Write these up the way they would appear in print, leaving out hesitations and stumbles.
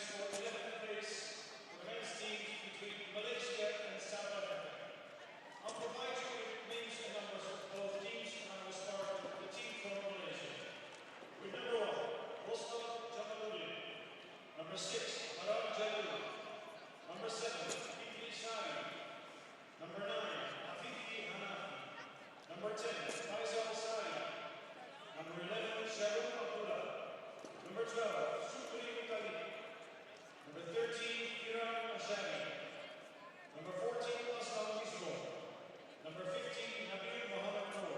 match for 11th place for the men's teams between Malaysia and South Africa. I'll provide you with names and numbers of both teams, and I will start with the team from Malaysia. With number 1, Boston Jamaludin. Number 6, Baran Jalil. Number 7, Fitri Shari. Number 9, Afifi Hanafi. Number 10, Faisal Sari. Number 11, Sharon Abdullah. Number 12, Shukri Mutali. Number 13, Kiran Ashari. Number 14, Aslam Isro. Number 15, Nabil Mohammed Noor.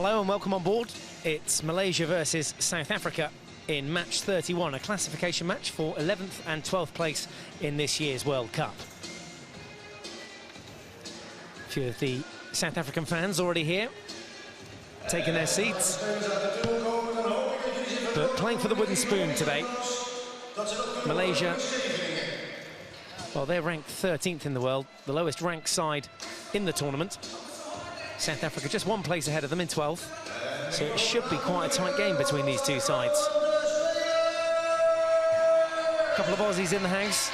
Hello and welcome on board. It's Malaysia versus South Africa in match 31, a classification match for 11th and 12th place in this year's World Cup. A few of the South African fans already here, taking their seats, but playing for the wooden spoon today. Malaysia, well, they're ranked 13th in the world, the lowest ranked side in the tournament. South Africa just one place ahead of them in 12th, so it should be quite a tight game between these two sides. A couple of Aussies in the house.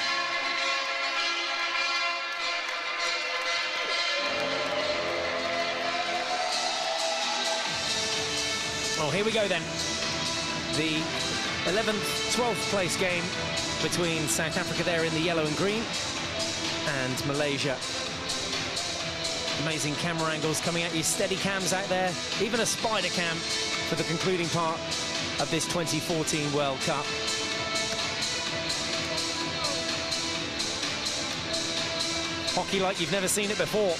Oh, here we go then. The 11th, 12th place game between South Africa there in the yellow and green and Malaysia. Amazing camera angles coming at you, steady cams out there, even a spider cam for the concluding part of this 2014 World Cup. Hockey like you've never seen it before.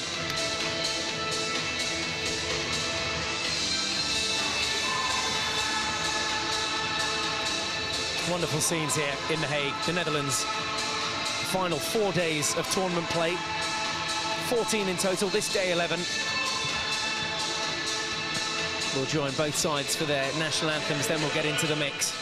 Wonderful scenes here in The Hague, the Netherlands. Final 4 days of tournament play. 14 in total, this day 11. We'll join both sides for their national anthems, then we'll get into the mix.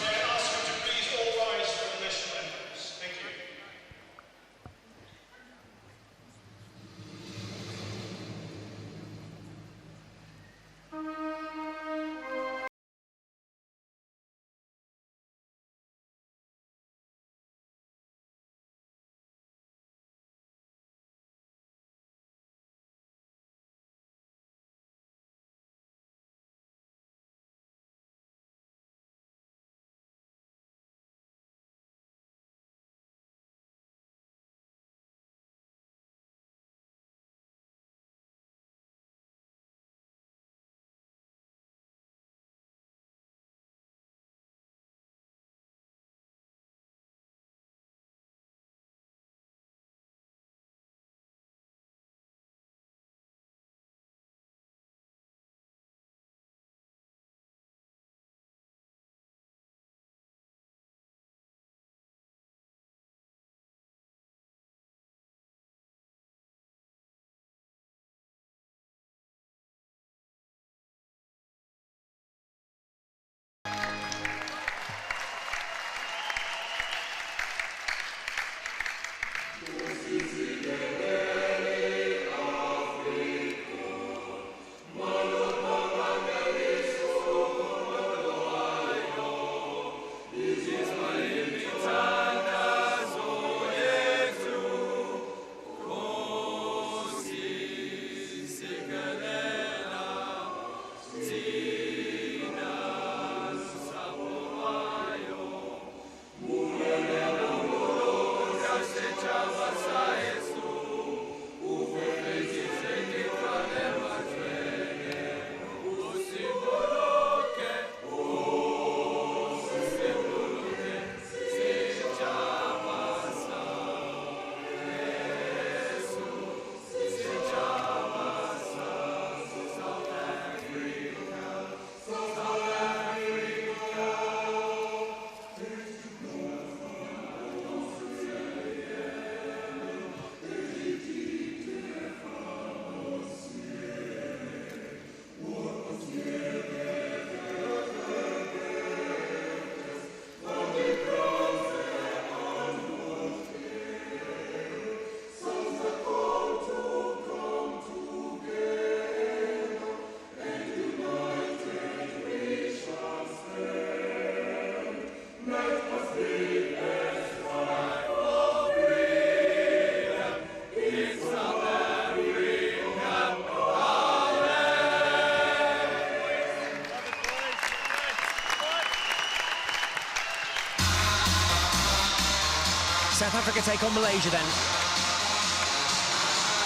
South Africa take on Malaysia then.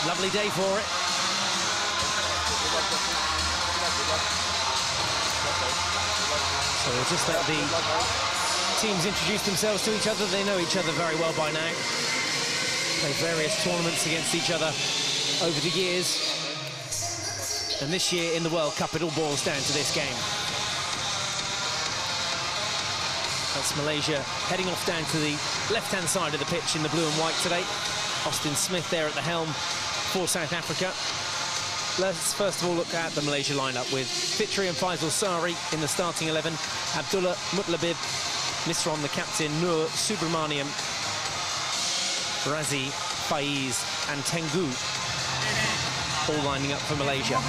Lovely day for it. So we'll just let the teams introduce themselves to each other. They know each other very well by now. Played various tournaments against each other over the years. And this year in the World Cup, it all boils down to this game. That's Malaysia heading off down to the left-hand side of the pitch in the blue and white today. Austin Smith there at the helm for South Africa. Let's first of all look at the Malaysia lineup with Fitri and Faisal Sari in the starting 11, Abdullah Mutlabib, Misron the captain, Nur Subramaniam, Razi, Faiz and Tengu, all lining up for Malaysia.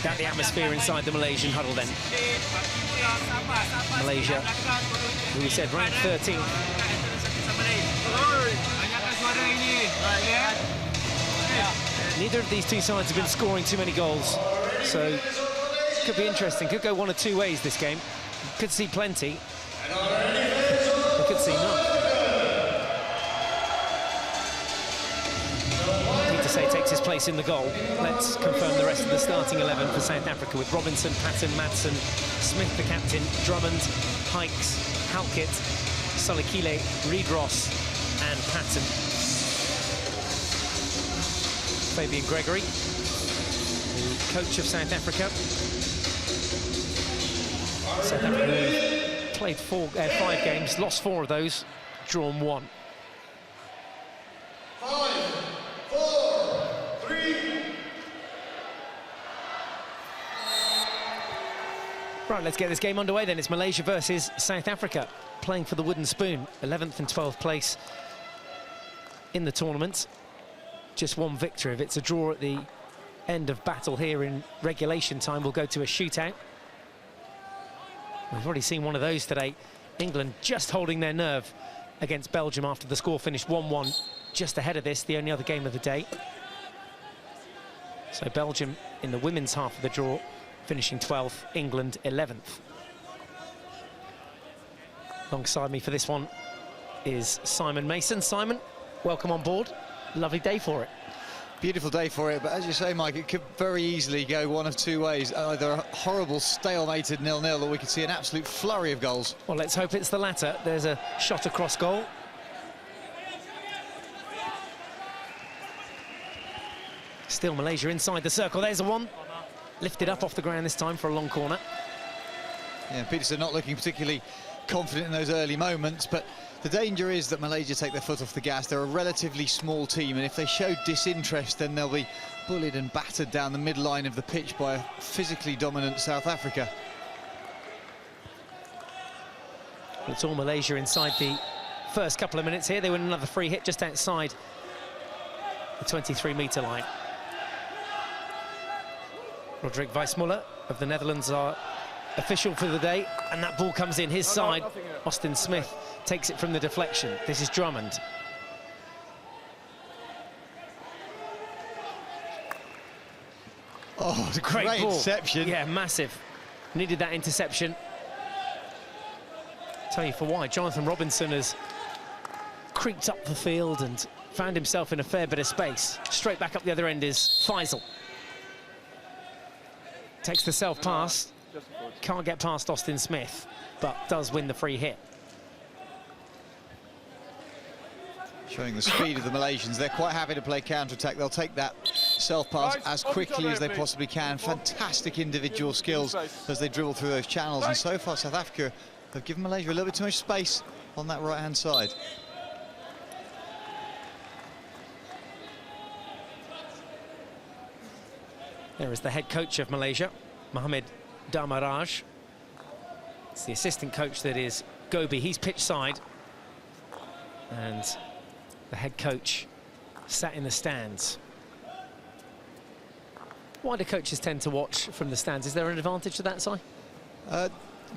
That's the atmosphere inside the Malaysian huddle then. Malaysia, who we said ranked 13th. Neither of these two sides have been scoring too many goals, so it could be interesting. Could go one of two ways this game. Could see plenty, we could see none. Say takes his place in the goal. Let's confirm the rest of the starting 11 for South Africa with Robinson, Patton, Madsen, Smith the captain, Drummond, Hikes, Halkett, Solakile, Reed-Ross and Patton. Fabian Gregory, the coach of South Africa. South Africa played 5 games, lost 4 of those, drawn 1. Right, let's get this game underway then. It's Malaysia versus South Africa, playing for the wooden spoon, 11th and 12th place in the tournament. Just one victory. If it's a draw at the end of battle here in regulation time, we'll go to a shootout. We've already seen one of those today. England just holding their nerve against Belgium after the score finished 1-1, just ahead of this, the only other game of the day. So Belgium in the women's half of the draw, finishing 12th, England 11th. Alongside me for this one is Simon Mason. Simon, welcome on board. Lovely day for it. Beautiful day for it, but as you say, Mike, it could very easily go one of two ways. Either a horrible stalemated 0-0, or we could see an absolute flurry of goals. Well, let's hope it's the latter. There's a shot across goal. Still Malaysia inside the circle. There's a one. Lifted up off the ground this time for a long corner. Yeah, Peterson not looking particularly confident in those early moments, but the danger is that Malaysia take their foot off the gas. They're a relatively small team, and if they show disinterest, then they'll be bullied and battered down the midline of the pitch by a physically dominant South Africa. It's all Malaysia inside the first couple of minutes here. They win another free hit just outside the 23-metre line. Roderick Weissmuller of the Netherlands are official for the day, and that ball comes in his side. Austin Smith takes it from the deflection. This is Drummond. Oh, it's a great ball. interception. Yeah, massive. Needed that interception. Tell you for why. Jonathan Robinson has creeped up the field and found himself in a fair bit of space. Straight back up the other end is Faisal. Takes the self-pass, can't get past Austin Smith, but does win the free hit. Showing the speed of the Malaysians. They're quite happy to play counter-attack. They'll take that self-pass as quickly as they possibly can. Fantastic individual skills as they dribble through those channels. And so far, South Africa have given Malaysia a little bit too much space on that right-hand side. There is the head coach of Malaysia, Mohamed Damaraj. It's the assistant coach that is Gobi. He's pitch side. And the head coach sat in the stands. Why do coaches tend to watch from the stands? Is there an advantage to that, Si?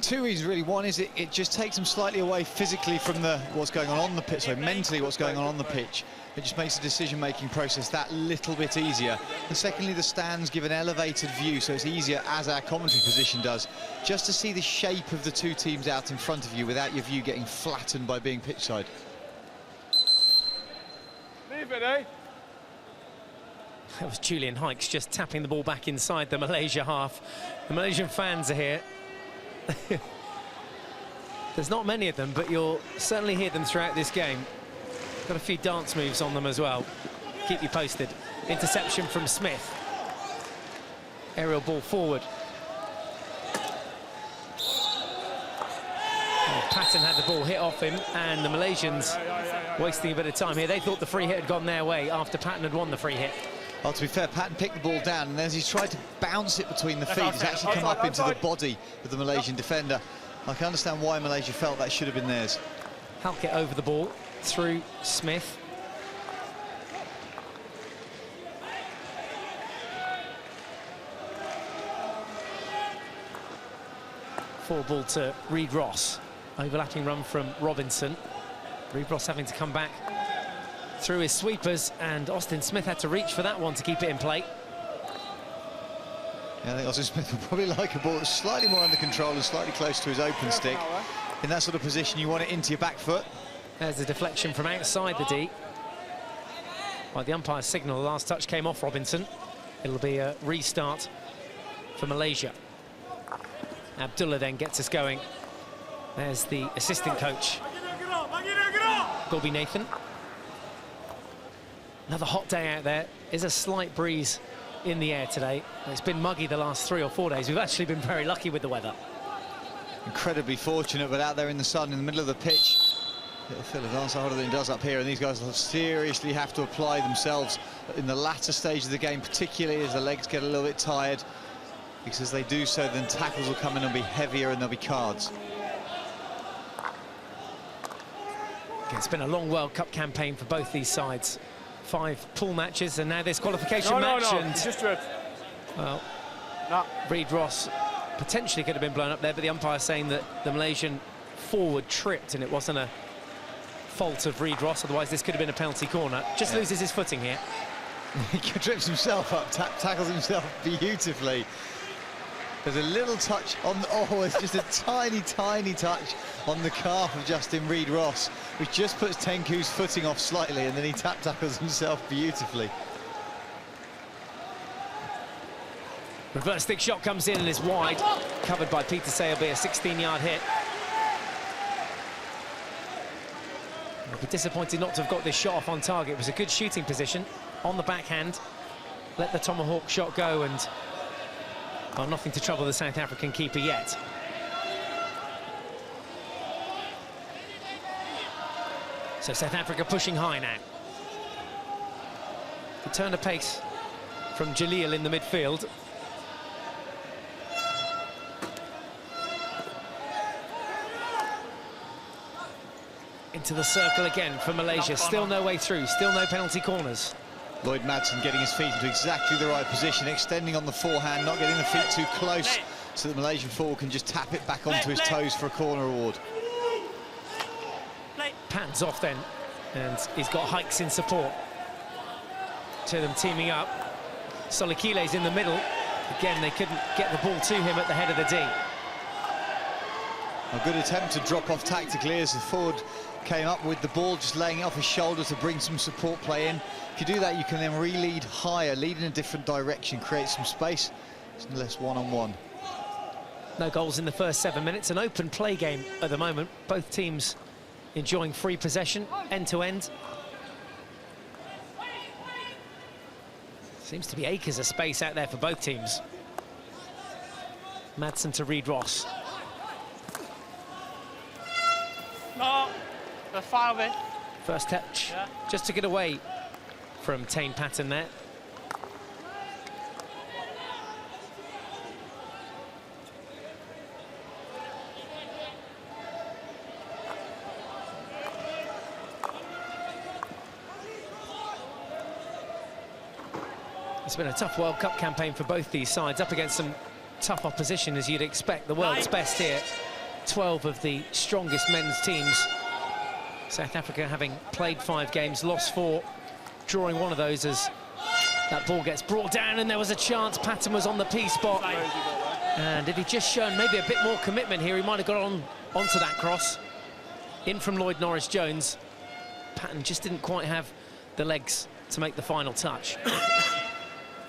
Two reasons, really. One is it just takes them slightly away physically from what's going on the pitch, so mentally what's going on the pitch. It just makes the decision-making process that little bit easier. And secondly, the stands give an elevated view, so it's easier, as our commentary position does, just to see the shape of the two teams out in front of you without your view getting flattened by being pitchside. Leave it, eh? That was Julian Hikes just tapping the ball back inside the Malaysia half. The Malaysian fans are here. There's not many of them, but you'll certainly hear them throughout this game. Got a few dance moves on them as well. Keep you posted. Interception from Smith. Aerial ball forward. Oh, Patton had the ball hit off him, and the Malaysians wasting a bit of time here. They thought the free hit had gone their way after Patton had won the free hit. Well, to be fair, Patton picked the ball down, and as he's tried to bounce it between the feet, it's actually come up into the body of the Malaysian defender. I can understand why Malaysia felt that should have been theirs. Halkett over the ball, through Smith. Forward ball to Reid Ross. Overlapping run from Robinson. Reid Ross having to come back through his sweepers, and Austin Smith had to reach for that one to keep it in play. Yeah, I think Austin Smith would probably like a ball that's slightly more under control and slightly close to his open stick. In that sort of position, you want it into your back foot. There's a deflection from outside the D. Well, the umpire's signal, the last touch came off Robinson. It'll be a restart for Malaysia. Abdullah then gets us going. There's the assistant coach, Gulby Nathan. Another hot day out there. There's a slight breeze in the air today. It's been muggy the last 3 or 4 days. We've actually been very lucky with the weather. Incredibly fortunate, but out there in the sun, in the middle of the pitch, it'll feel a dance harder than it does up here, and these guys will seriously have to apply themselves in the latter stage of the game, particularly as the legs get a little bit tired, because as they do so, then tackles will come in and be heavier, and there'll be cards. It's been a long World Cup campaign for both these sides. 5 pool matches, and now this qualification match. And just red. Well, Reid Ross potentially could have been blown up there, but the umpire saying that the Malaysian forward tripped, and it wasn't a fault of Reid Ross, otherwise this could have been a penalty corner. Just loses his footing here. He trips himself up, tackles himself beautifully. There's a little touch on the, oh, it's just a tiny, tiny touch on the calf of Justin Reid Ross, which just puts Tenku's footing off slightly, and then he tackles himself beautifully. Reverse stick shot comes in and is wide, covered by Peter Say. Will be a 16-yard hit. I'll be disappointed not to have got this shot off on target. It was a good shooting position on the backhand. Let the tomahawk shot go, and well, nothing to trouble the South African keeper yet. So South Africa pushing high now. The turn of pace from Jalil in the midfield. Into the circle again for Malaysia. Still no way through, still no penalty corners. Lloyd Madsen getting his feet into exactly the right position, extending on the forehand, not getting the feet too close, so the Malaysian forward can just tap it back onto his toes for a corner award. Patton's off then, and he's got Hikes in support. Two of them teaming up. Solikile's in the middle. Again, they couldn't get the ball to him at the head of the D. A good attempt to drop off tactically as the forward came up with the ball, just laying it off his shoulder to bring some support play in. If you do that, you can then re-lead higher, lead in a different direction, create some space. It's less one-on-one. No goals in the first 7 minutes. An open play game at the moment. Both teams enjoying free possession, end-to-end. Seems to be acres of space out there for both teams. Madsen to Reid Ross. No, the foul in. First touch, just took it away from Tane Patton there. It's been a tough World Cup campaign for both these sides, up against some tough opposition, as you'd expect. The world's best here. 12 of the strongest men's teams. South Africa having played 5 games, lost 4, drawing one of those as that ball gets brought down, and there was a chance. Patton was on the P spot. And if he'd just shown maybe a bit more commitment here, he might have got onto that cross. In from Lloyd Norris-Jones. Patton just didn't quite have the legs to make the final touch.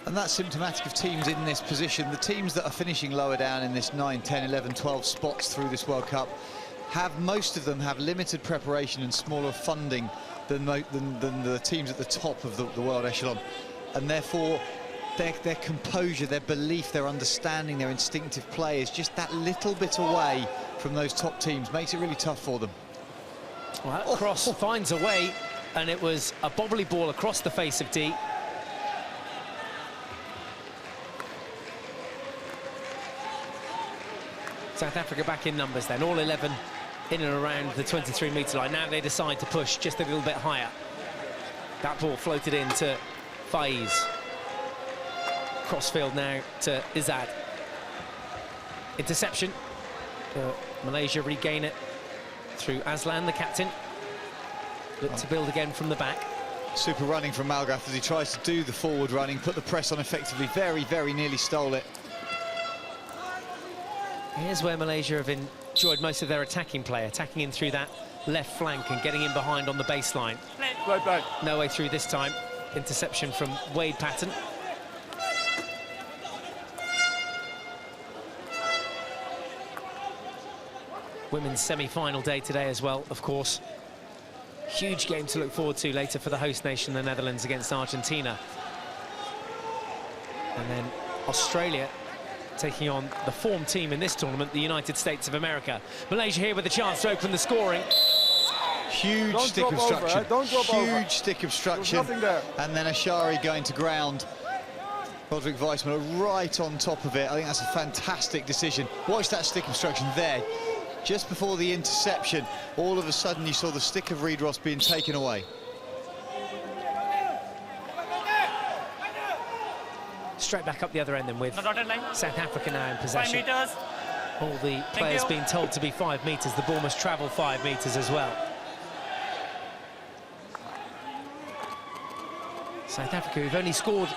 And that's symptomatic of teams in this position. The teams that are finishing lower down in this 9, 10, 11, 12 spots through this World Cup most of them have limited preparation and smaller funding than the teams at the top of the world echelon, and therefore their composure, their belief, their understanding, their instinctive play is just that little bit away from those top teams. Makes it really tough for them. Well, that cross finds a way, and it was a bobbly ball across the face of D. South Africa back in numbers then, all 11 in and around the 23-metre line. Now they decide to push just a little bit higher. That ball floated in to Faiz. Crossfield now to Izzad. Interception. Malaysia regain it through Aslan, the captain. Look to build again from the back. Super running from Malgrath as he tries to do the forward running, put the press on effectively. Very, very nearly stole it. Here's where Malaysia have enjoyed most of their attacking play, attacking in through that left flank and getting in behind on the baseline. No way through this time. Interception from Wade Patton. Women's semi-final day today as well, of course. Huge game to look forward to later for the host nation, the Netherlands, against Argentina. And then Australia taking on the form team in this tournament, the United States of America. Malaysia here with a chance to open the scoring. Huge stick obstruction. Huge stick obstruction. And then Ashari going to ground. Roderick Weissman right on top of it. I think that's a fantastic decision. Watch that stick obstruction there. Just before the interception, all of a sudden you saw the stick of Reid Ross being taken away. Straight back up the other end then with South Africa now in possession. 5 meters. All the players being told to be 5 metres. The ball must travel 5 metres as well. South Africa, who've only scored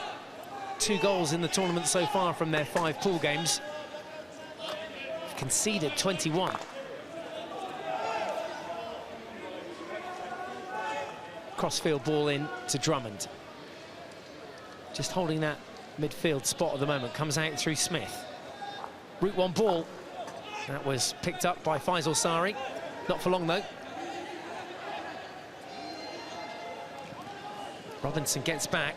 2 goals in the tournament so far from their 5 pool games, have conceded 21. Crossfield ball in to Drummond. Just holding that midfield spot at the moment, comes out through Smith. Route 1 ball. That was picked up by Faisal Sari. Not for long, though. Robinson gets back.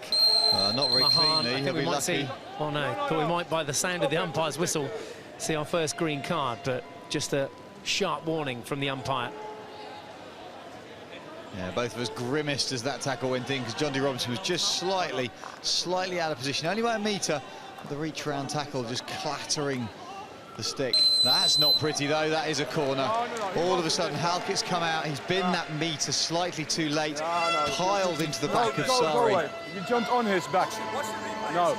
Not very cleanly. I think we might see... Oh, no. Thought we might, by the sound of the umpire's whistle, see our first green card, but just a sharp warning from the umpire. Yeah, both of us grimaced as that tackle went in, because John D. Robinson was just slightly out of position. Only by a metre, the reach-round tackle just clattering the stick. That's not pretty, though. That is a corner. All of a sudden, Halkett's come out. He's been that metre slightly too late, piled into the back of Sari. You jumped on his back. No.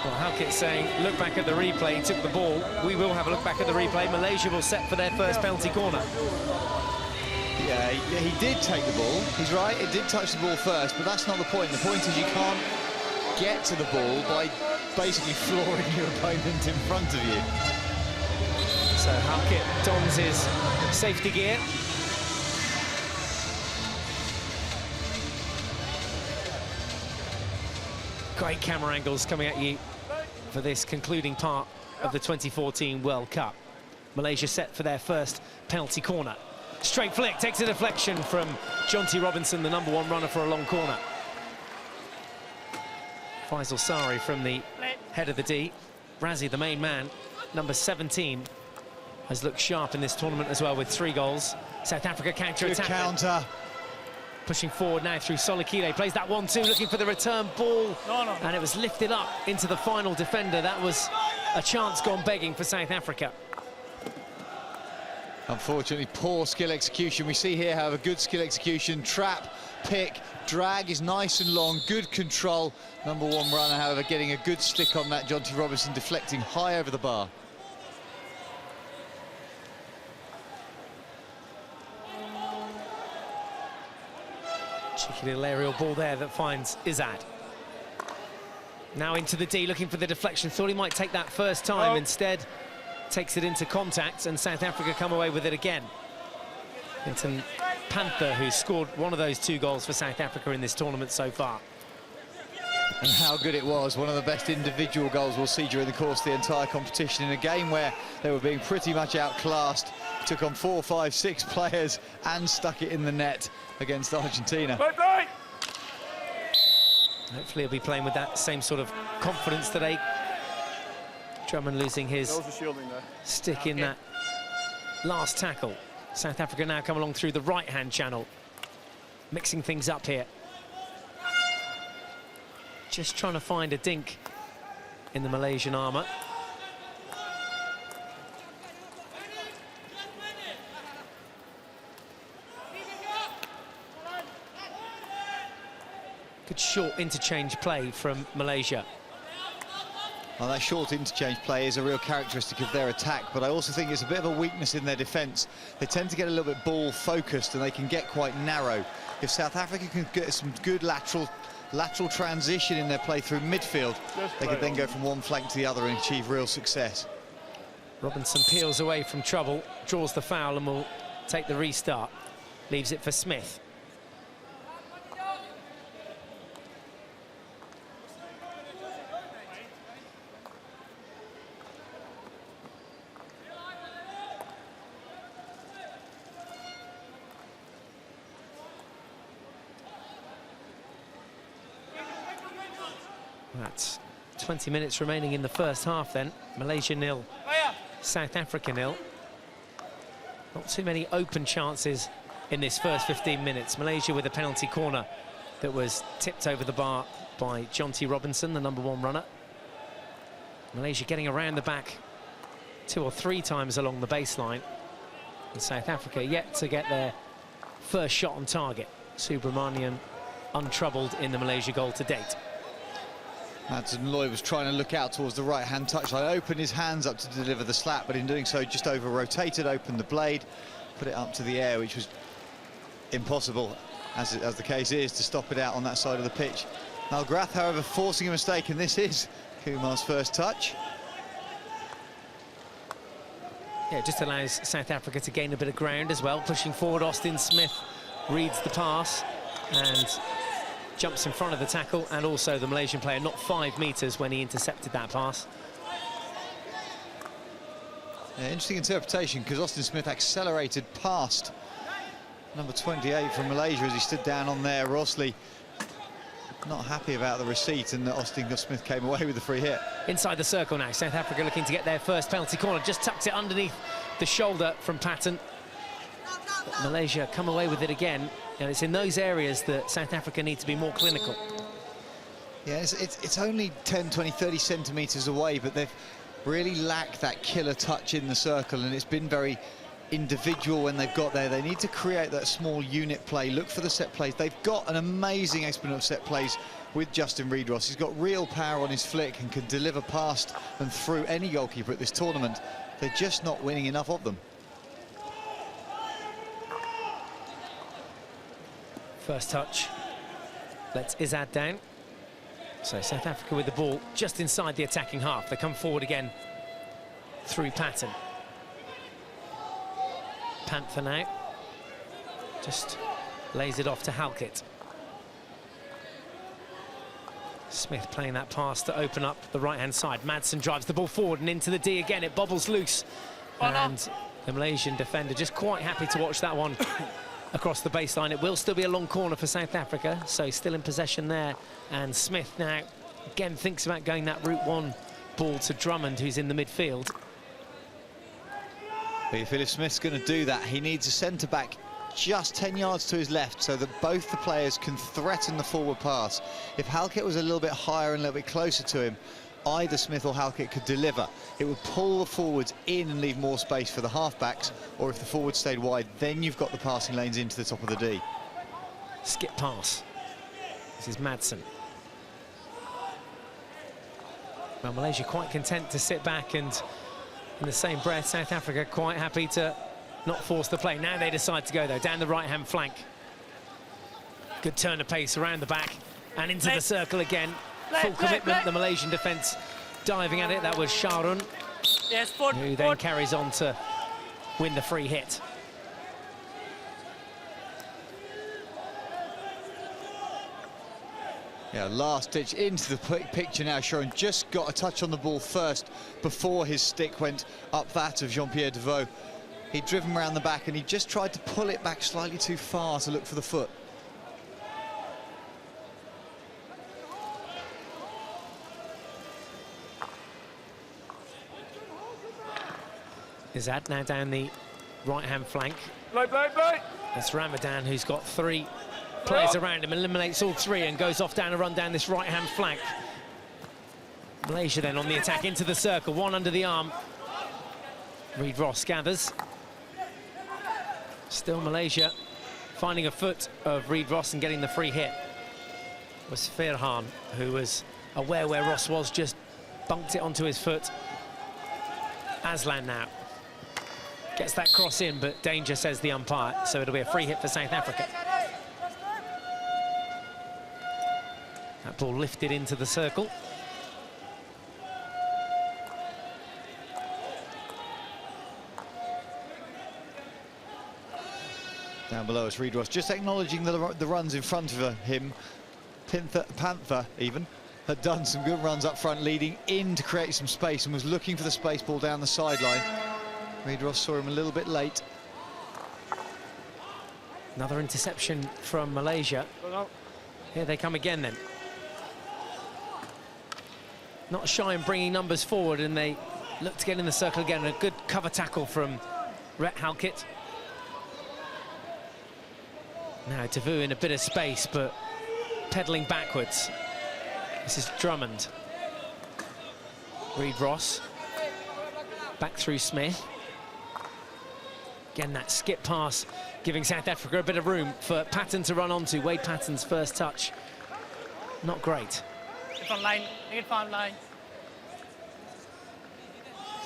Well, Halkett's saying, look back at the replay. He took the ball. We will have a look back at the replay. Malaysia will set for their first penalty corner. Yeah, he did take the ball. He's right, it did touch the ball first, but that's not the point. The point is you can't get to the ball by basically flooring your opponent in front of you. So Halkett dons his safety gear. Great camera angles coming at you for this concluding part of the 2014 World Cup. Malaysia set for their first penalty corner. Straight flick, takes a deflection from John T. Robinson, the #1 runner for a long corner. Faisal Sari from the head of the D. Razzie, the main man, number 17, has looked sharp in this tournament as well with 3 goals. South Africa counter-attack. Good counter. Pushing forward now through Solakile, plays that 1-2, looking for the return ball. And it was lifted up into the final defender. That was a chance gone begging for South Africa. Unfortunately, poor skill execution. We see here, however, good skill execution. Trap, pick, drag is nice and long, good control. #1 runner, however, getting a good stick on that. John T. Robinson deflecting high over the bar. Cheeky little aerial ball there that finds Izzad. Now into the D, looking for the deflection. Thought he might take that first time. Instead, takes it into contact, and South Africa come away with it again. Hinton Panther, who's scored one of those 2 goals for South Africa in this tournament so far. And how good it was. One of the best individual goals we'll see during the course of the entire competition in a game where they were being pretty much outclassed. Took on 4, 5, 6 players and stuck it in the net against Argentina. Hopefully he'll be playing with that same sort of confidence today. Drummond losing his stick in that last tackle. South Africa now come along through the right-hand channel, mixing things up here. Just trying to find a dink in the Malaysian armour. Good short interchange play from Malaysia. Well, that short interchange play is a real characteristic of their attack, but I also think it's a bit of a weakness in their defence. They tend to get a little bit ball-focused and they can get quite narrow. If South Africa can get some good lateral transition in their play through midfield, they could then go from one flank to the other and achieve real success. Robinson peels away from trouble, draws the foul and will take the restart. Leaves it for Smith. That's 20 minutes remaining in the first half then. Malaysia 0, South Africa 0. Not too many open chances in this first 15 minutes. Malaysia with a penalty corner that was tipped over the bar by Jonty Robinson, the #1 runner. Malaysia getting around the back 2 or 3 times along the baseline. And South Africa yet to get their first shot on target. Subramanian untroubled in the Malaysia goal to date. Madsen Lloyd was trying to look out towards the right-hand touchline, opened his hands up to deliver the slap, but in doing so just over-rotated, opened the blade, put it up to the air, which was impossible, as the case is, to stop it out on that side of the pitch. Malgrath, however, forcing a mistake, and this is Kumar's first touch. Yeah, it just allows South Africa to gain a bit of ground as well, pushing forward. Austin Smith reads the pass and jumps in front of the tackle, and also the Malaysian player not 5 metres when he intercepted that pass. Yeah, interesting interpretation, because Austin Smith accelerated past number 28 from Malaysia as he stood down on there. Rossley not happy about the receipt, and Austin Smith came away with the free hit. Inside the circle now, South Africa looking to get their first penalty corner, just tucks it underneath the shoulder from Patton. But Malaysia come away with it again, and it's in those areas that South Africa need to be more clinical. Yeah, it's only 10, 20, 30 centimetres away, but they've really lacked that killer touch in the circle, and it's been very individual when they've got there. They need to create that small unit play, look for the set plays. They've got an amazing exponent of set plays with Justin Reid-Ross. He's got real power on his flick and can deliver past and through any goalkeeper at this tournament. They're just not winning enough of them. First touch lets Izzad down. So South Africa with the ball just inside the attacking half. They come forward again through Patton. Panther now just lays it off to Halkett. Smith playing that pass to open up the right-hand side. Madsen drives the ball forward and into the D again. It bobbles loose. And the Malaysian defender just quite happy to watch that one across the baseline. It will still be a long corner for South Africa, so still in possession there. And Smith now again thinks about going that route one ball to Drummond, who's in the midfield. But if Smith's going to do that, he needs a centre-back just 10 yards to his left so that both the players can threaten the forward pass. If Halkett was a little bit higher and a little bit closer to him, either Smith or Halkett could deliver. It would pull the forwards in and leave more space for the halfbacks, or if the forwards stayed wide, then you've got the passing lanes into the top of the D. Skip pass. This is Madsen. Well, Malaysia quite content to sit back, and in the same breath, South Africa quite happy to not force the play. Now they decide to go, though, down the right-hand flank. Good turn of pace around the back and into the circle again. Full commitment, the Malaysian defence diving at it. That was Sharun, who then carries on to win the free hit. Yeah, last ditch into the picture now. Sharon just got a touch on the ball first before his stick went up that of Jean-Pierre Deveau. He'd driven around the back and he just tried to pull it back slightly too far to look for the foot. Izzat now down the right-hand flank. Play. It's Ramadan who's got 3 players around him, eliminates all 3 and goes off down a run down this right-hand flank. Malaysia then on the attack into the circle, 1 under the arm. Reid Ross gathers. Still Malaysia finding a foot of Reid Ross and getting the free hit. It was Firhan who was aware where Ross was, just bunked it onto his foot. Aslan now gets that cross in, but danger, says the umpire, so it'll be a free hit for South Africa. That ball lifted into the circle. Down below us, Reid Ross just acknowledging the runs in front of him. Panther even had done some good runs up front, leading in to create some space and was looking for the space ball down the sideline. Reid Ross saw him a little bit late. Another interception from Malaysia. Here they come again then. Not shy in bringing numbers forward, and they look to get in the circle again. A good cover tackle from Rhett Halkett. Now Deveau in a bit of space, but pedalling backwards. This is Drummond. Reid Ross. Back through Smith. Again, that skip pass giving South Africa a bit of room for Patton to run onto. Wade Patton's first touch, not great. It's on line, it's on line.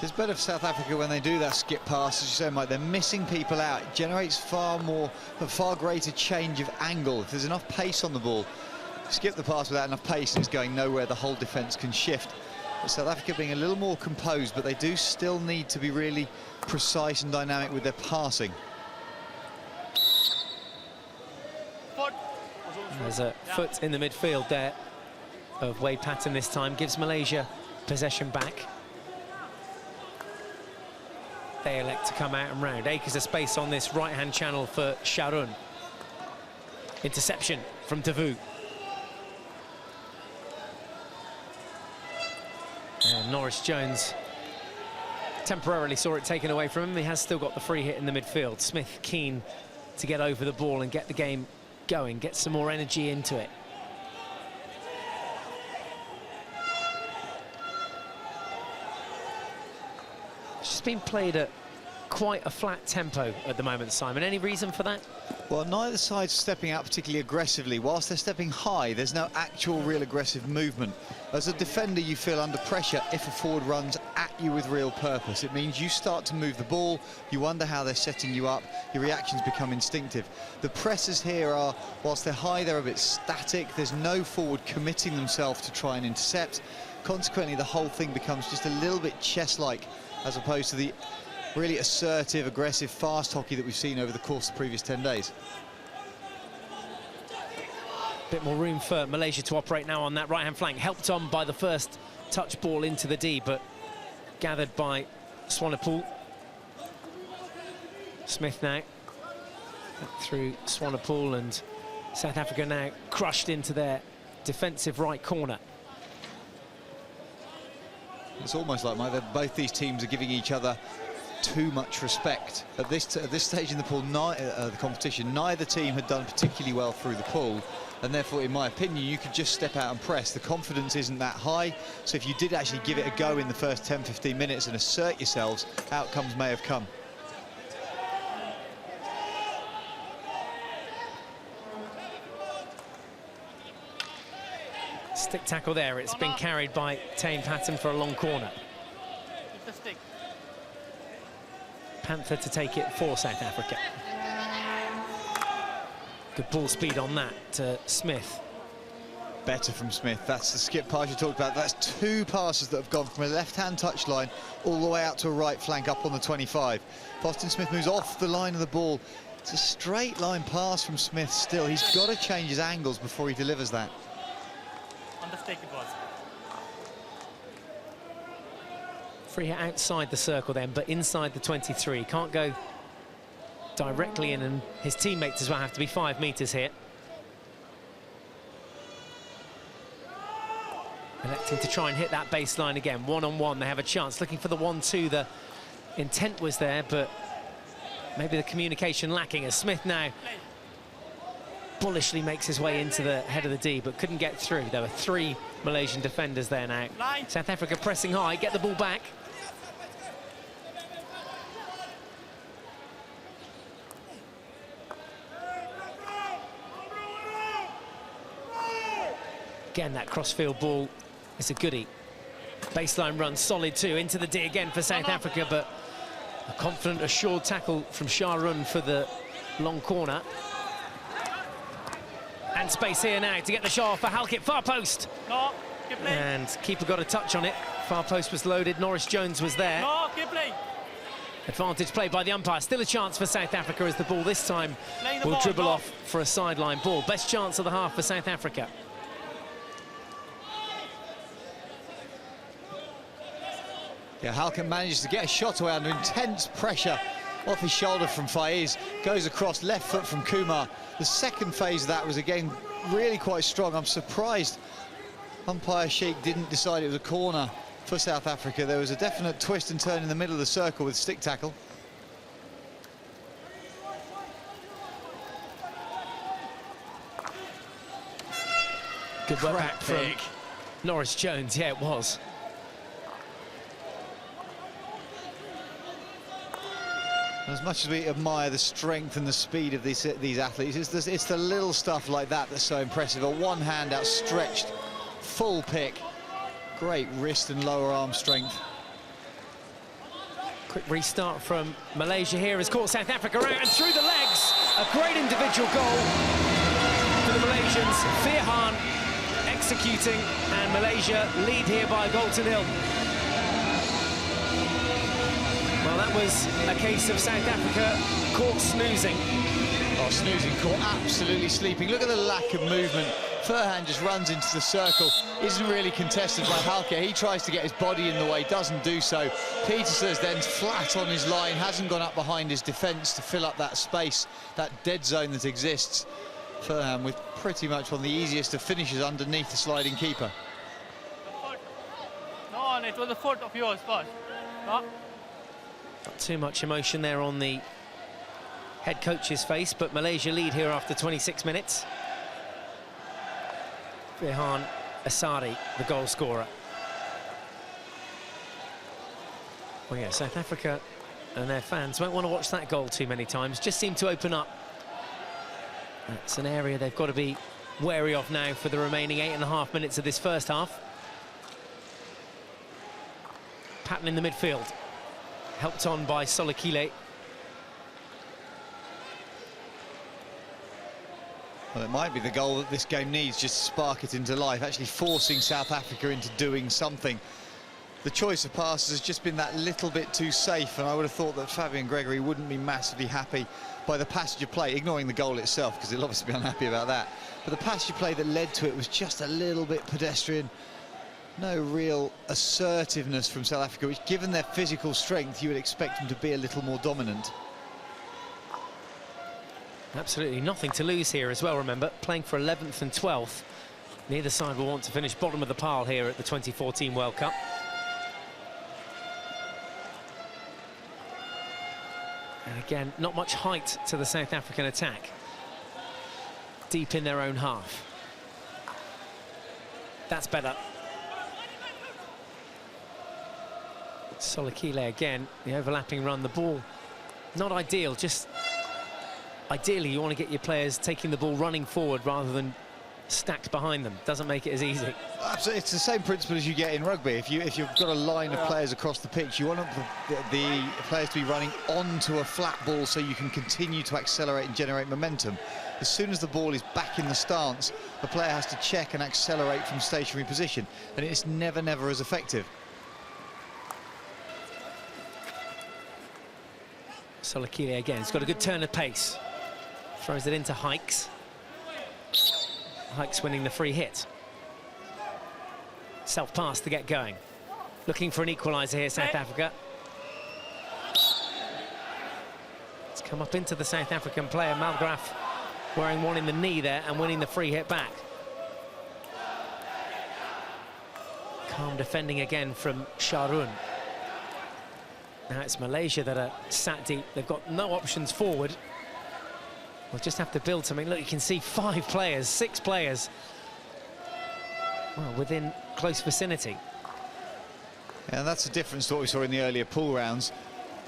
It's better for South Africa when they do that skip pass, as you say, Mike. They're missing people out. It generates a far greater change of angle. If there's enough pace on the ball, skip the pass without enough pace and it's going nowhere, the whole defence can shift. But South Africa being a little more composed, but they do still need to be really precise and dynamic with their passing. There's a foot in the midfield there of Wade Patton this time, gives Malaysia possession back. They elect to come out and round. Acres of space on this right-hand channel for Sharon. Interception from Deveau. And Norris Jones temporarily saw it taken away from him. He has still got the free hit in the midfield. Smith keen to get over the ball and get the game going, get some more energy into it. It's just been played at quite a flat tempo at the moment, Simon. Any reason for that? Well, neither side's stepping out particularly aggressively. Whilst they're stepping high, there's no actual real aggressive movement. As a defender, you feel under pressure if a forward runs at you with real purpose. It means you start to move the ball, you wonder how they're setting you up, your reactions become instinctive. The presses here are, whilst they're high, they're a bit static. There's no forward committing themselves to try and intercept. Consequently, the whole thing becomes just a little bit chess-like, as opposed to the really assertive, aggressive, fast hockey that we've seen over the course of the previous 10 days. Bit more room for Malaysia to operate now on that right-hand flank. Helped on by the first touch ball into the D, but gathered by Swanepoel. Smith now through Swanepoel, and South Africa now crushed into their defensive right corner. It's almost like, Mike, that both these teams are giving each other too much respect. At this stage in the pool, the competition, neither team had done particularly well through the pool, and therefore, in my opinion, you could just step out and press. The confidence isn't that high, so if you did actually give it a go in the first 10-15 minutes and assert yourselves, outcomes may have come. Stick tackle there. It's been carried by Tane Patton for a long corner. It's the stick. Panther to take it for South Africa. Good ball speed on that to Smith. Better from Smith. That's the skip pass you talked about. That's 2 passes that have gone from a left-hand touchline all the way out to a right flank up on the 25. Boston Smith moves off the line of the ball. It's a straight line pass from Smith still. He's got to change his angles before he delivers that. On the stick it was. Free hit outside the circle then, but inside the 23. Can't go directly in, and his teammates as well have to be 5 metres here. Electing to try and hit that baseline again. One-on-one, they have a chance. Looking for the 1-2. The intent was there, but maybe the communication lacking, as Smith now bullishly makes his way into the head of the D, but couldn't get through. There were 3 Malaysian defenders there now. South Africa pressing high, get the ball back. Again, that cross-field ball is a goodie. Baseline run, solid too, into the D again for South Africa, but a confident, assured tackle from Sharun for the long corner. And space here now to get the shot for Halkett, far post. No, and keeper got a touch on it. Far post was loaded, Norris Jones was there. No, keep play. Advantage played by the umpire. Still a chance for South Africa, as the ball this time will dribble off for a sideline ball. Best chance of the half for South Africa. Yeah, Halkett manages to get a shot away under intense pressure off his shoulder from Faiz. Goes across, left foot from Kumar. The second phase of that was, again, really quite strong. I'm surprised umpire Sheikh didn't decide it was a corner for South Africa. There was a definite twist and turn in the middle of the circle with stick tackle. Good work back from Norris Jones. Yeah, it was. As much as we admire the strength and the speed of these athletes, it's the little stuff like that that's so impressive. A one hand outstretched, full pick, great wrist and lower arm strength. Quick restart from Malaysia here has caught South Africa out and through the legs. A great individual goal for the Malaysians. Firhan executing, and Malaysia lead here by a goal to nil. Well, that was a case of South Africa caught snoozing. Oh, snoozing, caught absolutely sleeping. Look at the lack of movement. Firhan just runs into the circle, isn't really contested by Halkett. He tries to get his body in the way, doesn't do so. Pietersen's then flat on his line, hasn't gone up behind his defence to fill up that space, that dead zone that exists. Firhan with pretty much one of the easiest of finishes underneath the sliding keeper. No, it was the foot of yours first. No. Not too much emotion there on the head coach's face, but Malaysia lead here after 26 minutes. Firhan Asadi, the goal scorer. Well, yeah, South Africa and their fans won't want to watch that goal too many times. Just seem to open up. That's an area they've got to be wary of now for the remaining 8.5 minutes of this first half. Patton in the midfield, helped on by Solokile. Well, it might be the goal that this game needs, just to spark it into life, actually forcing South Africa into doing something. The choice of passes has just been that little bit too safe, and I would have thought that Fabian Gregory wouldn't be massively happy by the passage of play, ignoring the goal itself, because he'll obviously be unhappy about that. But the passage of play that led to it was just a little bit pedestrian. No real assertiveness from South Africa, which, given their physical strength, you would expect them to be a little more dominant. Absolutely nothing to lose here as well, remember, playing for 11th and 12th. Neither side will want to finish bottom of the pile here at the 2014 World Cup. And again, not much height to the South African attack. Deep in their own half. That's better. Solokile again, the overlapping run, the ball not ideal, just ideally you want to get your players taking the ball running forward rather than stacked behind them. Doesn't make it as easy. Absolutely, it's the same principle as you get in rugby. If you've got a line of players across the pitch, you want the players to be running onto a flat ball so you can continue to accelerate and generate momentum. As soon as the ball is back in the stance, the player has to check and accelerate from stationary position, and it's never as effective. Solokile again, he's got a good turn of pace. Throws it into Hikes. Hikes winning the free hit. Self-pass to get going. Looking for an equaliser here, South Africa. It's come up into the South African player, Malgraf, wearing one in the knee there and winning the free hit back. Calm defending again from Sharon. Now it's Malaysia that are sat deep. They've got no options forward. We'll just have to build something. Look, you can see 5 players, 6 players, well, within close vicinity. Yeah, and that's a difference to what we saw in the earlier pool rounds.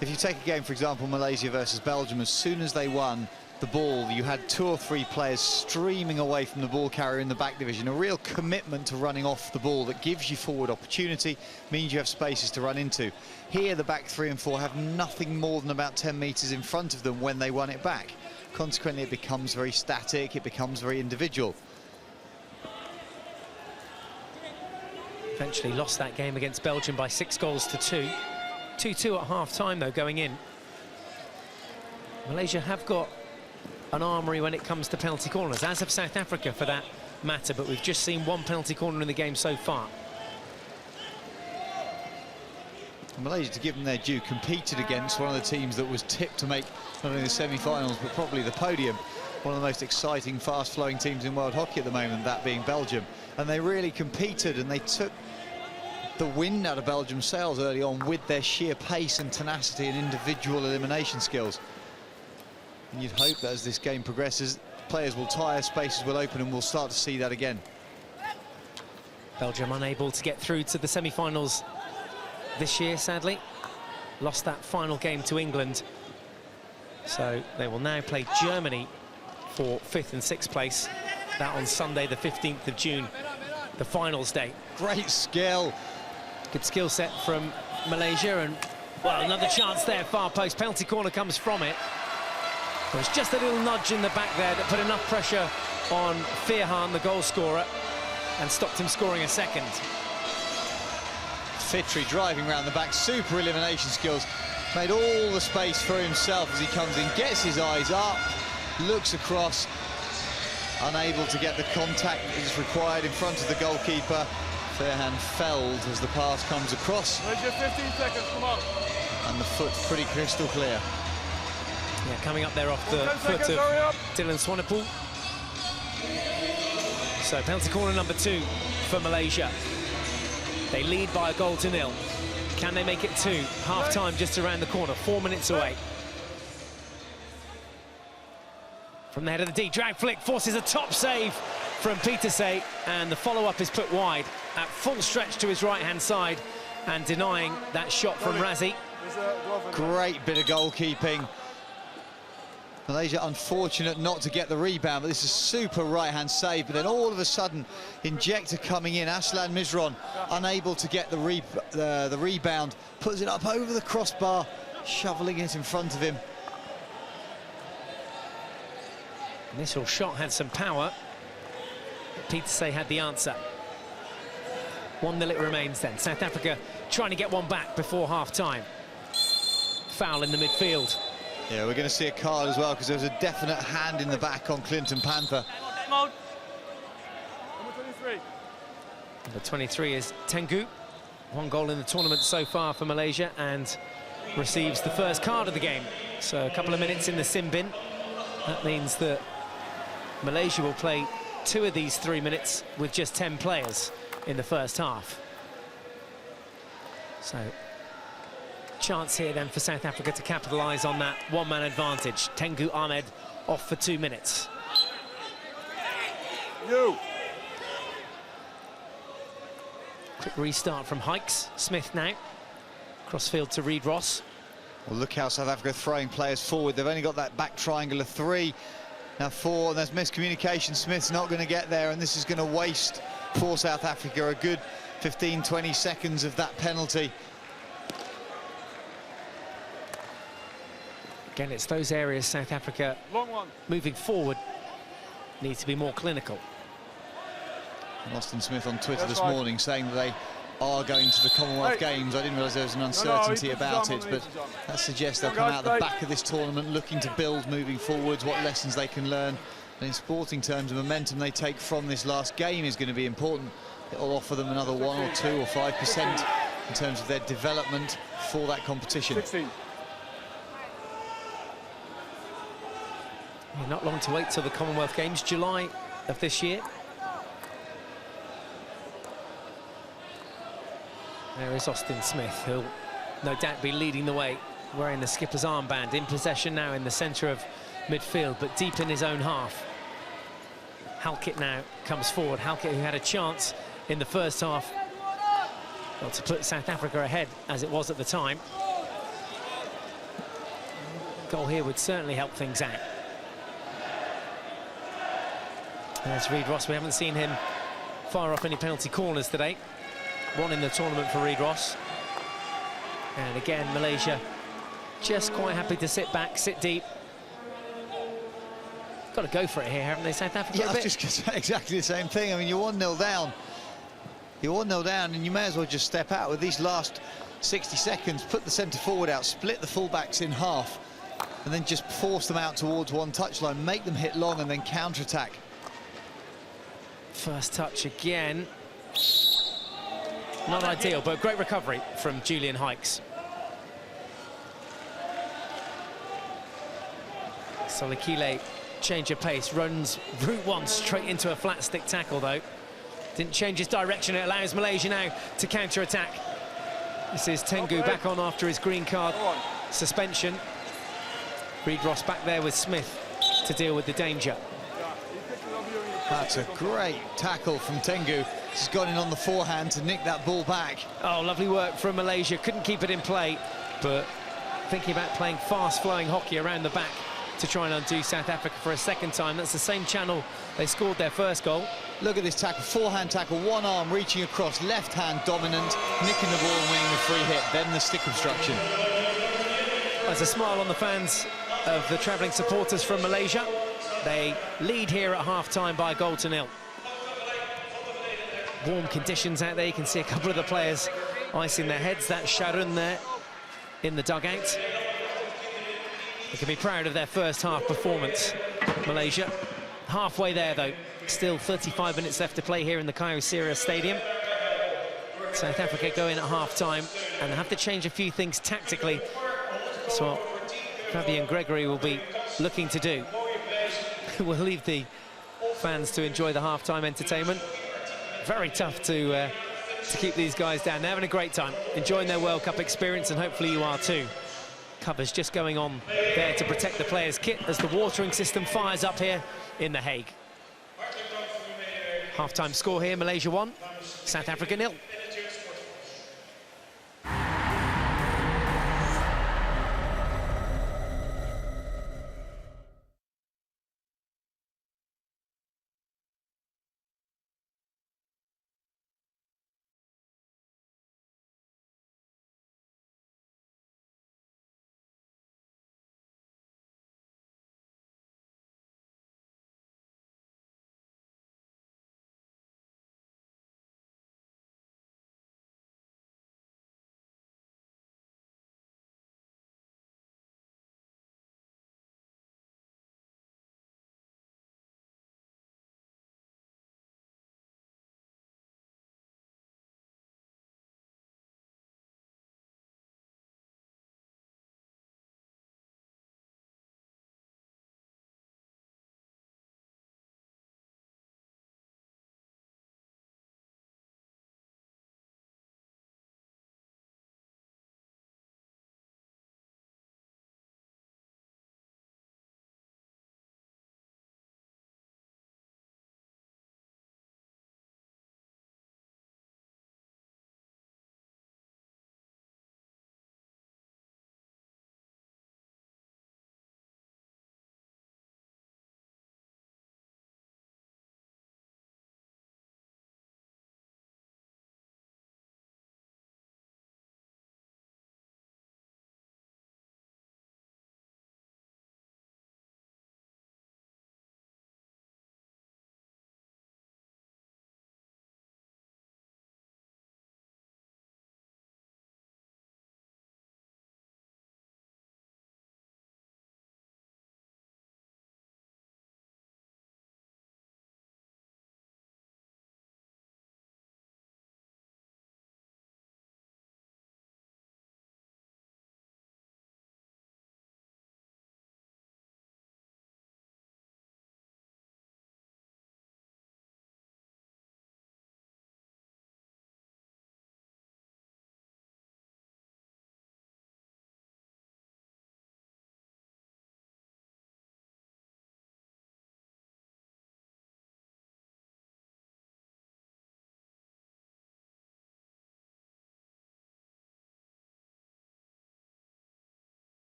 If you take a game, for example, Malaysia versus Belgium, as soon as they won the ball, you had 2 or 3 players streaming away from the ball carrier in the back division. A real commitment to running off the ball that gives you forward opportunity, means you have spaces to run into. Here, the back 3 and 4 have nothing more than about 10 metres in front of them when they won it back. Consequently, it becomes very static, it becomes very individual. Eventually lost that game against Belgium by 6 goals to 2. 2-2 at half-time, though, going in. Malaysia have got an armoury when it comes to penalty corners, as have South Africa for that matter, but we've just seen 1 penalty corner in the game so far. Malaysia, to give them their due, competed against one of the teams that was tipped to make not only the semi-finals but probably the podium. One of the most exciting, fast-flowing teams in world hockey at the moment, that being Belgium. And they really competed, and they took the wind out of Belgium's sails early on with their sheer pace and tenacity and individual elimination skills. And you'd hope that as this game progresses, players will tire, spaces will open, and we'll start to see that again. Belgium unable to get through to the semi-finals this year, sadly. Lost that final game to England. So they will now play Germany for 5th and 6th place. That on Sunday, the 15th of June, the finals day. Great skill. Good skill set from Malaysia, and, well, another chance there, far post. Penalty corner comes from it. There was just a little nudge in the back there that put enough pressure on Firhan, the goal scorer, and stopped him scoring a second. Fitri driving around the back, super elimination skills, made all the space for himself as he comes in, gets his eyes up, looks across, unable to get the contact that is required in front of the goalkeeper. Firhan felled as the pass comes across. Malaysia, 15 seconds, come on. And the foot pretty crystal clear. Yeah, coming up there off the foot of Dylan Swanepoel. So penalty corner number 2 for Malaysia. They lead by a goal to 0. Can they make it 2? Half-time just around the corner, 4 minutes away. From the head of the D, drag flick forces a top save from Pieterse, and the follow-up is put wide at full stretch to his right-hand side and denying that shot from Razi. Great bit of goalkeeping. Malaysia unfortunate not to get the rebound, but this is super right-hand save. But then all of a sudden, injector coming in, Aslan Mizron unable to get the rebound, puts it up over the crossbar, shoveling it in front of him. Initial shot had some power, but Pieterse had the answer. 1-0 it remains then. South Africa trying to get one back before half-time. Foul in the midfield. Yeah, we're going to see a card as well, because there was a definite hand in the back on Clinton Panther. Number 23. Number 23 is Tengu. 1 goal in the tournament so far for Malaysia, and receives the first card of the game. So a couple of minutes in the sin bin. That means that Malaysia will play 2 of these 3 minutes with just 10 players in the first half. So chance here then for South Africa to capitalise on that 1-man advantage. Tengu Ahmed off for 2 minutes. Quick restart from Hikes. Smith now. Crossfield to Reid Ross. Well, look how South Africa are throwing players forward. They've only got that back triangle of 3. Now 4, and there's miscommunication. Smith's not going to get there, and this is going to waste for South Africa a good 15-20 seconds of that penalty. Again, it's those areas South Africa, moving forward, need to be more clinical. And Austin Smith on Twitter this morning saying that they are going to the Commonwealth Games. I didn't realise there was an uncertainty about it, but that suggests they'll come out the back of this tournament looking to build moving forwards, what lessons they can learn. And in sporting terms, the momentum they take from this last game is going to be important. It'll offer them another 1 or 2 or 5% in terms of their development for that competition. 16. Not long to wait till the Commonwealth Games, July of this year. There is Austin Smith, who'll no doubt be leading the way, wearing the skipper's armband, in possession now in the centre of midfield, but deep in his own half. Halkett now comes forward. Halkett, who had a chance in the first half, well, to put South Africa ahead, as it was at the time. Goal here would certainly help things out. There's Reid Ross. We haven't seen him fire off any penalty corners today. One in the tournament for Reid Ross. And again, Malaysia just quite happy to sit back, sit deep. Got to go for it here, haven't they, South Africa? Yeah, I was just going to say exactly the same thing. I mean, you're 1-0 down. You're 1-0 down, and you may as well just step out with these last 60 seconds, put the centre forward out, split the fullbacks in half, and then just force them out towards one touchline, make them hit long, and then counter-attack. First touch again. Not ideal, but great recovery from Julian Hikes. Solikile, change of pace, runs route one straight into a flat stick tackle, though. Didn't change his direction. It allows Malaysia now to counter-attack. This is Tengu back on after his green card suspension. Reid Ross back there with Smith to deal with the danger. That's a great tackle from Tengu. He's gone in on the forehand to nick that ball back. Oh, lovely work from Malaysia. Couldn't keep it in play, but thinking about playing fast-flowing hockey around the back to try and undo South Africa for a second time. That's the same channel they scored their first goal. Look at this tackle, forehand tackle, one arm reaching across, left hand dominant, nicking the ball and winning the free hit, then the stick obstruction. There's a smile on the fans of the travelling supporters from Malaysia. They lead here at half-time by 1-0. Warm conditions out there. You can see a couple of the players icing their heads. That's Sharon there in the dugout. They can be proud of their first half performance, Malaysia. Halfway there, though. Still 35 minutes left to play here in the Cairo Syria Stadium. South Africa go in at half-time and have to change a few things tactically. That's what Fabian Gregory will be looking to do. We'll leave the fans to enjoy the half-time entertainment. Very tough to keep these guys down. They're having a great time, enjoying their World Cup experience, and hopefully you are too. Covers just going on there to protect the players' kit as the watering system fires up here in The Hague. Half-time score here, Malaysia 1, South Africa 0.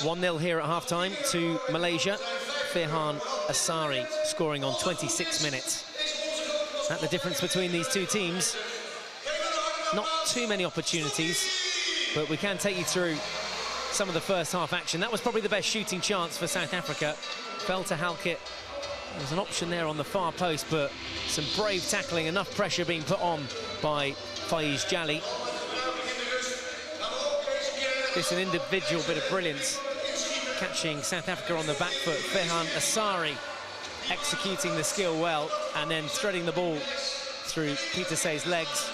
1-0 here at half-time to Malaysia. Firhan Asari scoring on 26 minutes. That's the difference between these two teams. Not too many opportunities, but we can take you through some of the first half action. That was probably the best shooting chance for South Africa. Fell to Halkett. There's an option there on the far post, but some brave tackling, enough pressure being put on by Faiz Jali. It's an individual bit of brilliance, catching South Africa on the back foot. Firhan Asari executing the skill well, and then threading the ball through Peter Say's legs.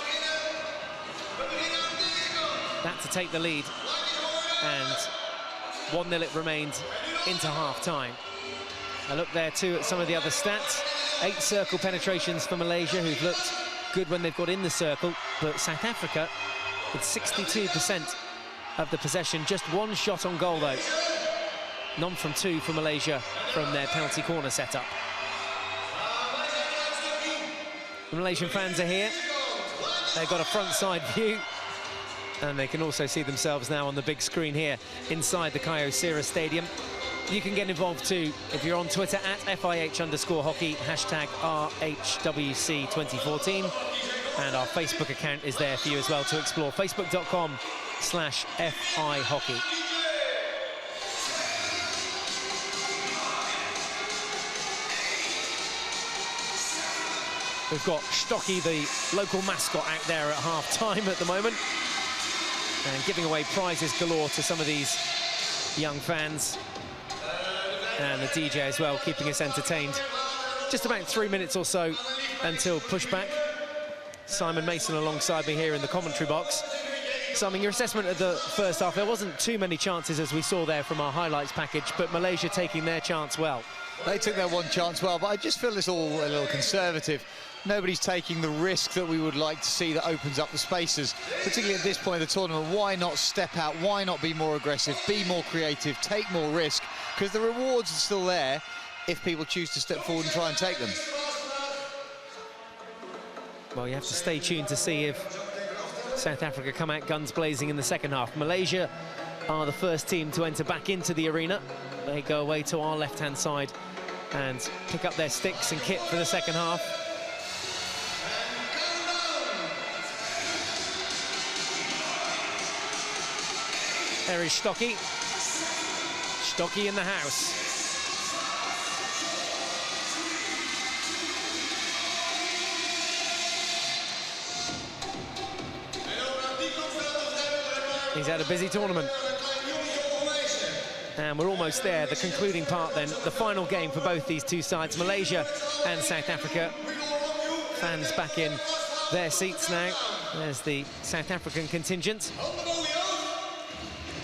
That to take the lead, and 1-0 it remained into half-time. I look there too at some of the other stats. 8 circle penetrations for Malaysia, who've looked good when they've got in the circle, but South Africa with 62% of the possession. Just 1 shot on goal though. None from 2 for Malaysia from their penalty corner setup. The Malaysian fans are here. They've got a front side view, and they can also see themselves now on the big screen here inside the Kyocera Stadium. You can get involved too if you're on Twitter at @FIH_hockey, #RHWC2014. And our Facebook account is there for you as well to explore, facebook.com/FIHockey. We've got Stocky, the local mascot, out there at half-time at the moment, and giving away prizes galore to some of these young fans. And the DJ as well, keeping us entertained. Just about 3 minutes or so until pushback. Simon Mason alongside me here in the commentary box. Simon, your assessment of the first half, there wasn't too many chances as we saw there from our highlights package, but Malaysia taking their chance well. They took their one chance well, but I just feel it's all a little conservative. Nobody's taking the risk that we would like to see that opens up the spaces, particularly at this point of the tournament. Why not step out? Why not be more aggressive, be more creative, take more risk? Because the rewards are still there if people choose to step forward and try and take them. Well, you have to stay tuned to see if South Africa come out guns blazing in the second half. Malaysia are the first team to enter back into the arena. They go away to our left-hand side and pick up their sticks and kit for the second half. There is Stocky. Stocky in the house. He's had a busy tournament. And we're almost there, the concluding part then, the final game for both these two sides, Malaysia and South Africa. Fans back in their seats now. There's the South African contingent.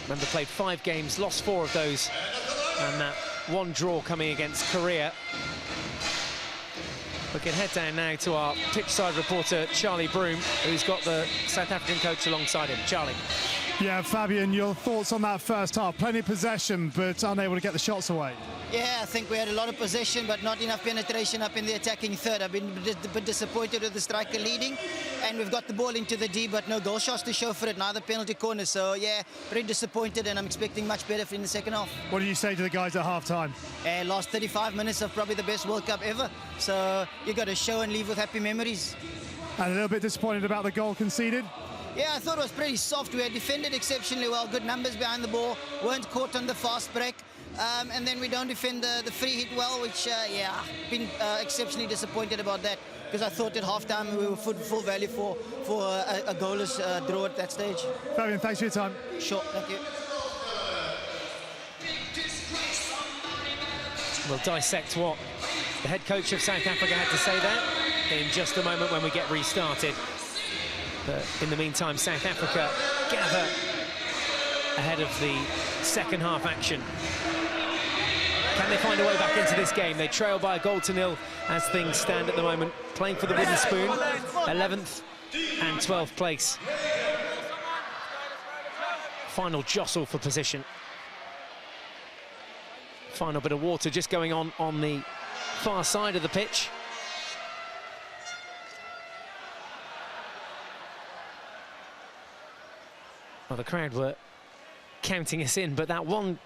Remember, played 5 games, lost 4 of those, and that 1 draw coming against Korea. We can head down now to our pitchside reporter, Charlie Broom, who's got the South African coach alongside him. Charlie. Yeah, Fabian, your thoughts on that first half? Plenty of possession, but unable to get the shots away. Yeah, I think we had a lot of possession, but not enough penetration up in the attacking third. I've been a bit disappointed with the striker leading, and we've got the ball into the D, but no goal shots to show for it, neither penalty corners. So, yeah, pretty disappointed, and I'm expecting much better in the second half. What do you say to the guys at half-time? Last 35 minutes of probably the best World Cup ever. So, you got to show and leave with happy memories. And a little bit disappointed about the goal conceded? Yeah, I thought it was pretty soft. We had defended exceptionally well, good numbers behind the ball, weren't caught on the fast break. And then we don't defend the free hit well, which, yeah, been exceptionally disappointed about that, because I thought at half-time we were full value for a goalless draw at that stage. Fabian, thanks for your time. Sure, thank you. We'll dissect what the head coach of South Africa had to say there in just a moment when we get restarted. But in the meantime, South Africa gather ahead of the second half action. Can they find a way back into this game? They trail by a 1-0 as things stand at the moment, playing for the wooden spoon, 11th and 12th place. Final jostle for position. Final bit of water just going on the far side of the pitch. Well, the crowd were counting us in, but that one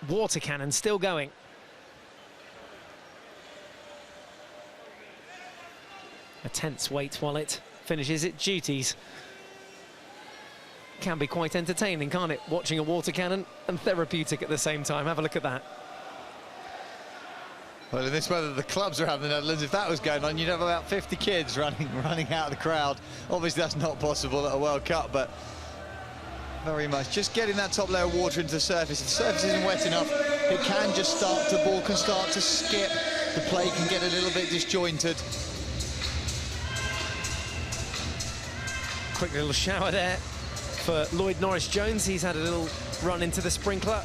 water cannon still going. A tense wait while it finishes its duties. Can be quite entertaining, can't it? Watching a water cannon and therapeutic at the same time. Have a look at that. Well, in this weather, the clubs around the Netherlands, if that was going on, you'd have about 50 kids running out of the crowd. Obviously, that's not possible at a World Cup, but very much just getting that top layer of water into the surface. If the surface isn't wet enough, it can just start, the ball can start to skip. The play can get a little bit disjointed. Quick little shower there for Lloyd Norris-Jones. He's had a little run into the sprinkler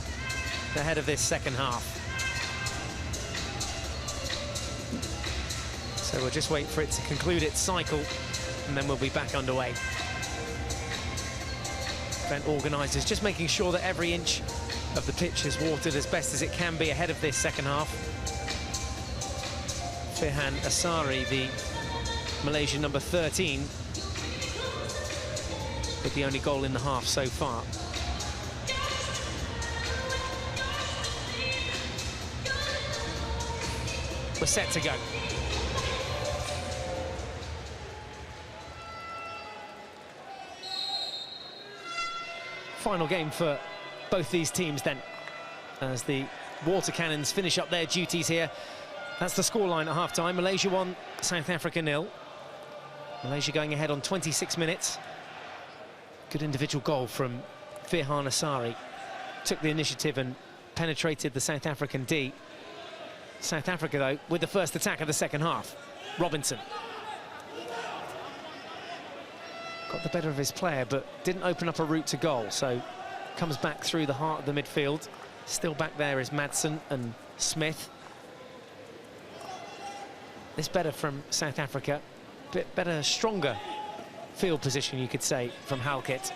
ahead of this second half. So we'll just wait for it to conclude its cycle, and then we'll be back underway. Event organisers just making sure that every inch of the pitch is watered as best as it can be ahead of this second half. Firhan Asari, the Malaysian number 13, with the only goal in the half so far. We're set to go. Final game for both these teams then, as the water cannons finish up their duties here. That's the scoreline at half-time. Malaysia 1, South Africa 0. Malaysia going ahead on 26 minutes. Good individual goal from Firhan Asari. Took the initiative and penetrated the South African D. South Africa, though, with the first attack of the second half. Robinson. Got the better of his player, but didn't open up a route to goal, so comes back through the heart of the midfield. Still back there is Madsen and Smith. This better from South Africa. Bit better, stronger field position, you could say, from Halkett.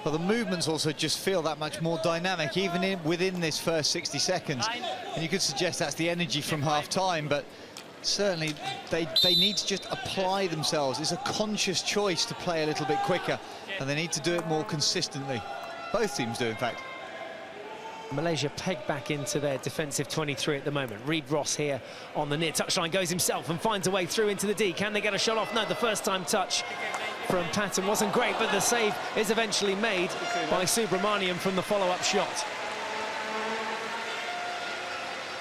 Well, the movements also just feel that much more dynamic, even within this first 60 seconds. And you could suggest that's the energy from half-time, but certainly they need to just apply themselves. It's a conscious choice to play a little bit quicker, and they need to do it more consistently. Both teams do, in fact. Malaysia pegged back into their defensive 23 at the moment. Reid Ross here on the near touchline, goes himself and finds a way through into the D. Can they get a shot off? No, the first time touch from Patton wasn't great, but the save is eventually made by Subramaniam from the follow-up shot.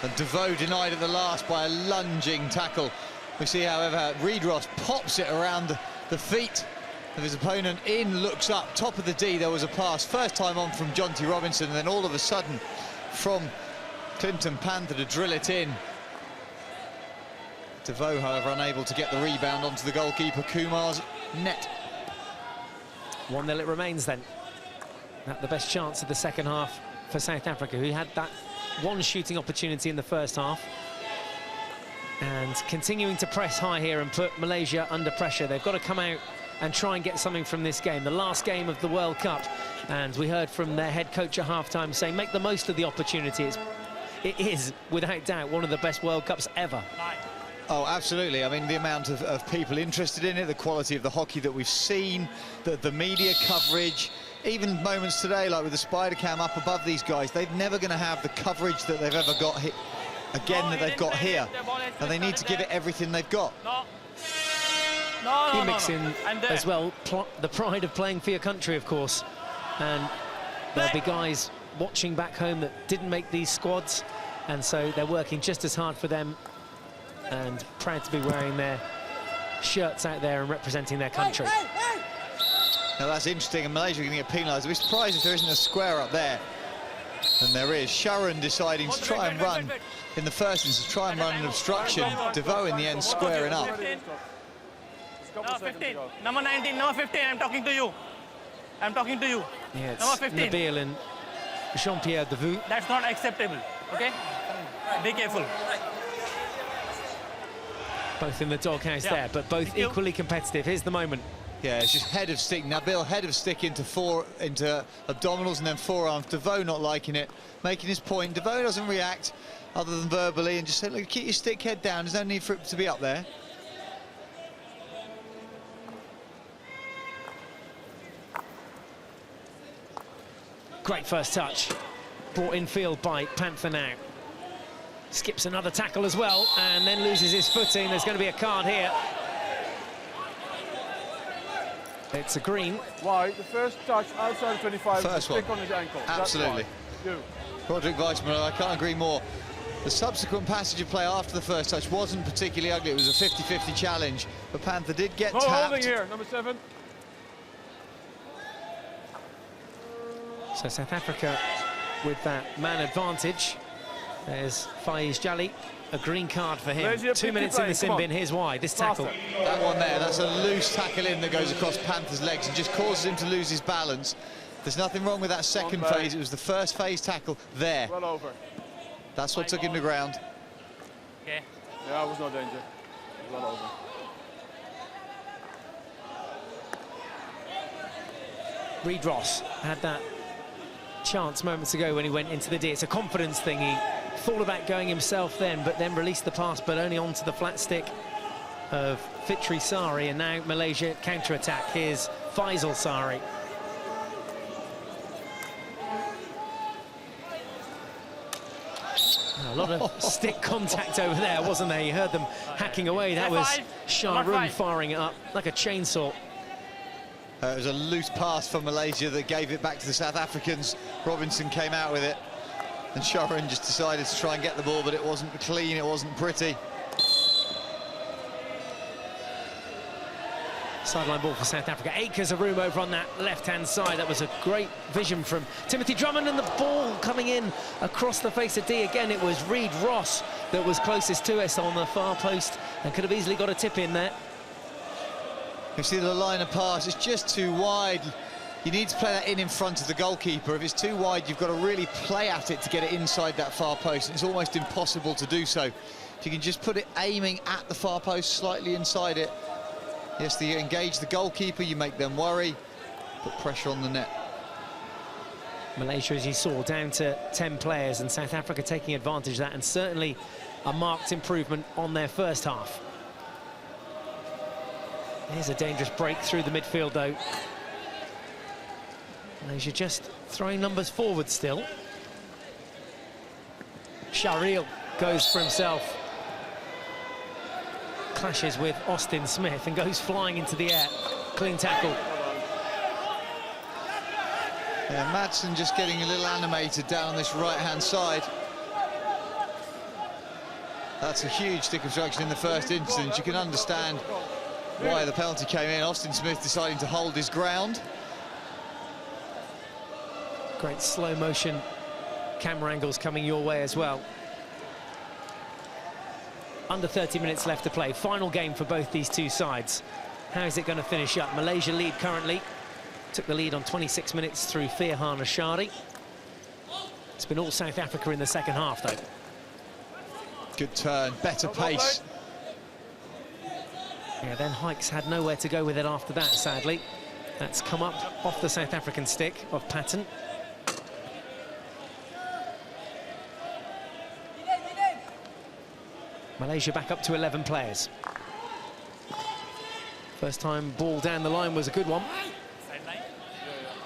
And DeVoe denied at the last by a lunging tackle. We see, however, Reid Ross pops it around the feet of his opponent. In, looks up, top of the D, there was a pass. First time on from Jonty Robinson, and then all of a sudden from Clinton Panther to drill it in. DeVoe, however, unable to get the rebound onto the goalkeeper Kumar's net. 1-0 it remains then. At the best chance of the second half for South Africa, who had that one shooting opportunity in the first half. And continuing to press high here and put Malaysia under pressure. They've got to come out and try and get something from this game, the last game of the World Cup. And we heard from their head coach at half-time saying, make the most of the opportunities. It is, without doubt, one of the best World Cups ever. Oh, absolutely. I mean, the amount of people interested in it, the quality of the hockey that we've seen, the media coverage, even moments today, like with the spider cam up above these guys, they're never going to have the coverage that they've ever got that they've got here. And they need to give it everything they've got. You mix in as well the pride of playing for your country, of course. And there'll be guys watching back home that didn't make these squads, and so they're working just as hard for them and proud to be wearing their shirts out there and representing their country. Now that's interesting, and Malaysia are going to get penalised. I'd be surprised if there isn't a square up there. And there is. Sharon deciding to try and run in the first instance, try and run an obstruction. DeVoe in the end squaring up. No, 15. Number 19, number 15, I'm talking to you. I'm talking to you. Yeah, it's number 15. Nabil and Jean-Pierre DeVoe. That's not acceptable, okay? Be careful. Both in the doghouse there, but both equally competitive. Here's the moment. Yeah, it's just head of stick. Nabil head of stick into abdominals and then forearms. DeVoe not liking it, making his point. DeVoe doesn't react other than verbally and just say, look, keep your stick head down. There's no need for it to be up there. Great first touch. brought in field by Panther now. Skips another tackle as well, and then loses his footing. There's going to be a card here. It's a green. Why? The first touch outside of 25. First one. Stick on his ankle. Absolutely. You. Roderick Weissman, I can't agree more. The subsequent passage of play after the first touch wasn't particularly ugly. It was a 50-50 challenge, but Panther did get No tapped. holding here, number 7. So South Africa with that man advantage. There's Faiz Jali, a green card for him. Malaysia, 2 minutes in the sin bin, here's why. This tackle. That one there, that's a loose tackle in that goes across Panther's legs and just causes him to lose his balance. There's nothing wrong with that second phase. It was the first phase tackle there. Well over. That's what took him to ground. Okay. Yeah, it was no danger. Well over. Reid Ross had that chance moments ago when he went into the D. It's a confidence thing. He thought about going himself then, but then released the pass, but only onto the flat stick of Fitri Sari, and now Malaysia counter-attack. Here's Faisal Sari. A lot of stick contact over there, wasn't there? You heard them hacking away. That was Shahrun firing it up like a chainsaw. It was a loose pass for Malaysia that gave it back to the South Africans. Robinson came out with it, and Shahrun just decided to try and get the ball, but it wasn't clean, it wasn't pretty. Sideline ball for South Africa. Acres of room over on that left-hand side. That was a great vision from Timothy Drummond, and the ball coming in across the face of D. Again, it was Reid Ross that was closest to us on the far post and could have easily got a tip in there. You see the line of pass, it's just too wide. You need to play that in front of the goalkeeper. If it's too wide, you've got to really play at it to get it inside that far post. It's almost impossible to do so. If you can just put it aiming at the far post, slightly inside it, yes, you engage the goalkeeper, you make them worry, put pressure on the net. Malaysia, as you saw, down to 10 players, and South Africa taking advantage of that, and certainly a marked improvement on their first half. Here's a dangerous break through the midfield, though. Malaysia just throwing numbers forward still. Sharil goes for himself. Clashes with Austin Smith and goes flying into the air. Clean tackle. Yeah, Madsen just getting a little animated down on this right-hand side. That's a huge stick obstruction in the first instance. You can understand why the penalty came in. Austin Smith deciding to hold his ground. Great slow motion camera angles coming your way as well. Under 30 minutes left to play. Final game for both these two sides. How is it going to finish up? Malaysia lead currently. Took the lead on 26 minutes through Firhan Ashari. It's been all South Africa in the second half, though. Good turn, better pace. Yeah, then Hikes had nowhere to go with it after that, sadly. That's come up off the South African stick of Patton. Malaysia back up to 11 players. First time ball down the line was a good one.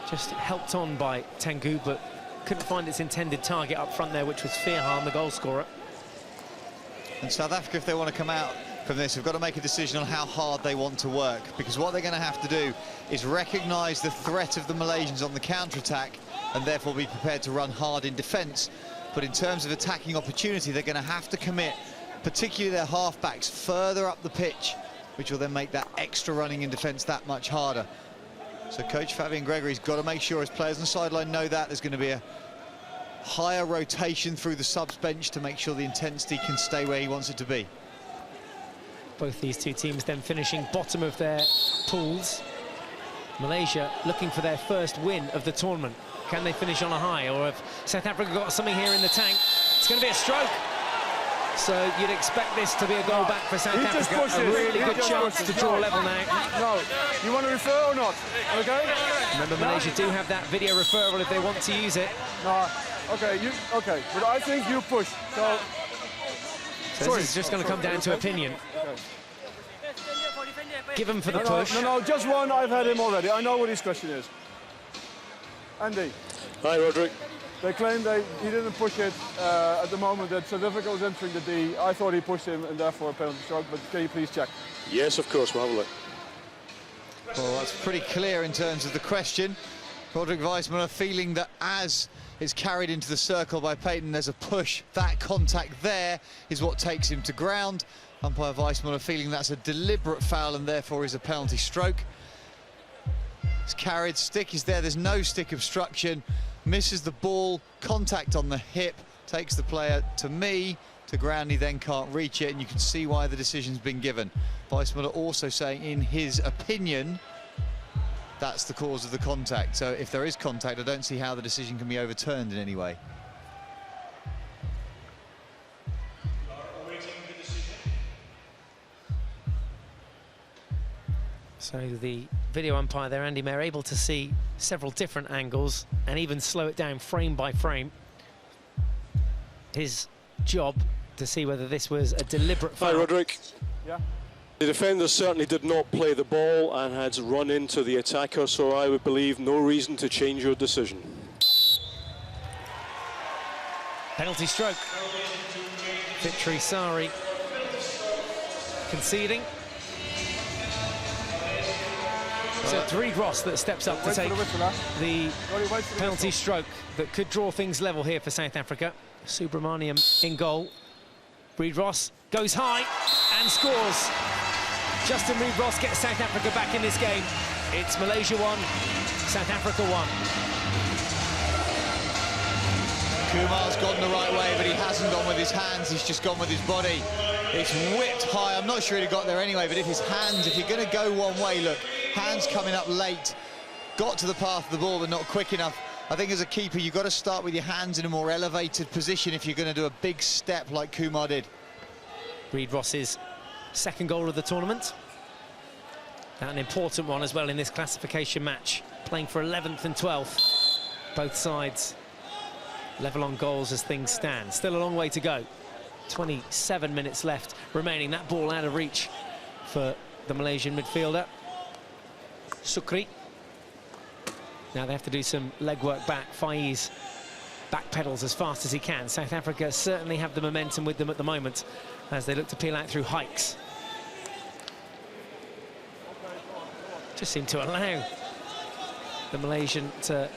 Just helped on by Tengu, but couldn't find its intended target up front there, which was Firhan, the goal scorer. And South Africa, if they want to come out from this, have got to make a decision on how hard they want to work, because what they're going to have to do is recognise the threat of the Malaysians on the counter-attack and therefore be prepared to run hard in defence. But in terms of attacking opportunity, they're going to have to commit, particularly their half-backs, further up the pitch, which will then make that extra running in defence that much harder. So coach Fabian Gregory's got to make sure his players on the sideline know that. There's going to be a higher rotation through the subs bench to make sure the intensity can stay where he wants it to be. Both these two teams then finishing bottom of their pools. Malaysia looking for their first win of the tournament. Can they finish on a high, or have South Africa got something here in the tank? It's going to be a stroke. So you'd expect this to be a goal back for South Africa. A really good chance to draw level now. No, you want to refer or not? Okay. Remember, Malaysia do have that video referral if they want to use it. No, okay, okay, but I think you push. So this is just going to come down to opinion. Okay. Give him for the push. No, just one. I've had him already. I know what his question is. Andy. Hi, Roderick. They claim he didn't push it at the moment that South Africa was entering the D. I thought he pushed him and therefore a penalty stroke, but can you please check? Yes, of course, we'll have a look. Well, that's pretty clear in terms of the question. Roderick Weissmuller feeling that as is carried into the circle by Payton, there's a push. That contact there is what takes him to ground. Umpire Weissmuller feeling that's a deliberate foul and therefore is a penalty stroke. It's carried, stick is there, there's no stick obstruction. Misses the ball, contact on the hip, takes the player to ground, he then can't reach it, and you can see why the decision's been given. Weissmuller also saying, in his opinion, that's the cause of the contact. So if there is contact, I don't see how the decision can be overturned in any way. So the video umpire there, Andy Mayer, able to see several different angles and even slow it down frame by frame. His job to see whether this was a deliberate foul. Hi, Roderick. Yeah. The defender certainly did not play the ball and had run into the attacker, so I would believe no reason to change your decision. Penalty stroke. Victory Sari conceding. So it's Reid Ross that steps up to take the penalty stroke that could draw things level here for South Africa. Subramaniam in goal. Reid Ross goes high and scores. Justin Reid Ross gets South Africa back in this game. It's Malaysia 1, South Africa 1. Kumar's gone the right way, but he hasn't gone with his hands, he's just gone with his body. It's whipped high, I'm not sure he'd have got there anyway, but if his hands, if you're going to go one way, look, hands coming up late, got to the path of the ball but not quick enough. I think as a keeper you've got to start with your hands in a more elevated position if you're going to do a big step like Kumar did. Reid Ross's second goal of the tournament. And an important one as well in this classification match, playing for 11th and 12th. Both sides level on goals as things stand. Still a long way to go. 27 minutes left remaining. That ball out of reach for the Malaysian midfielder. Sukri. Now they have to do some legwork back. Faiz back pedals as fast as he can. South Africa certainly have the momentum with them at the moment as they look to peel out through hikes. Just seemed to allow the Malaysian to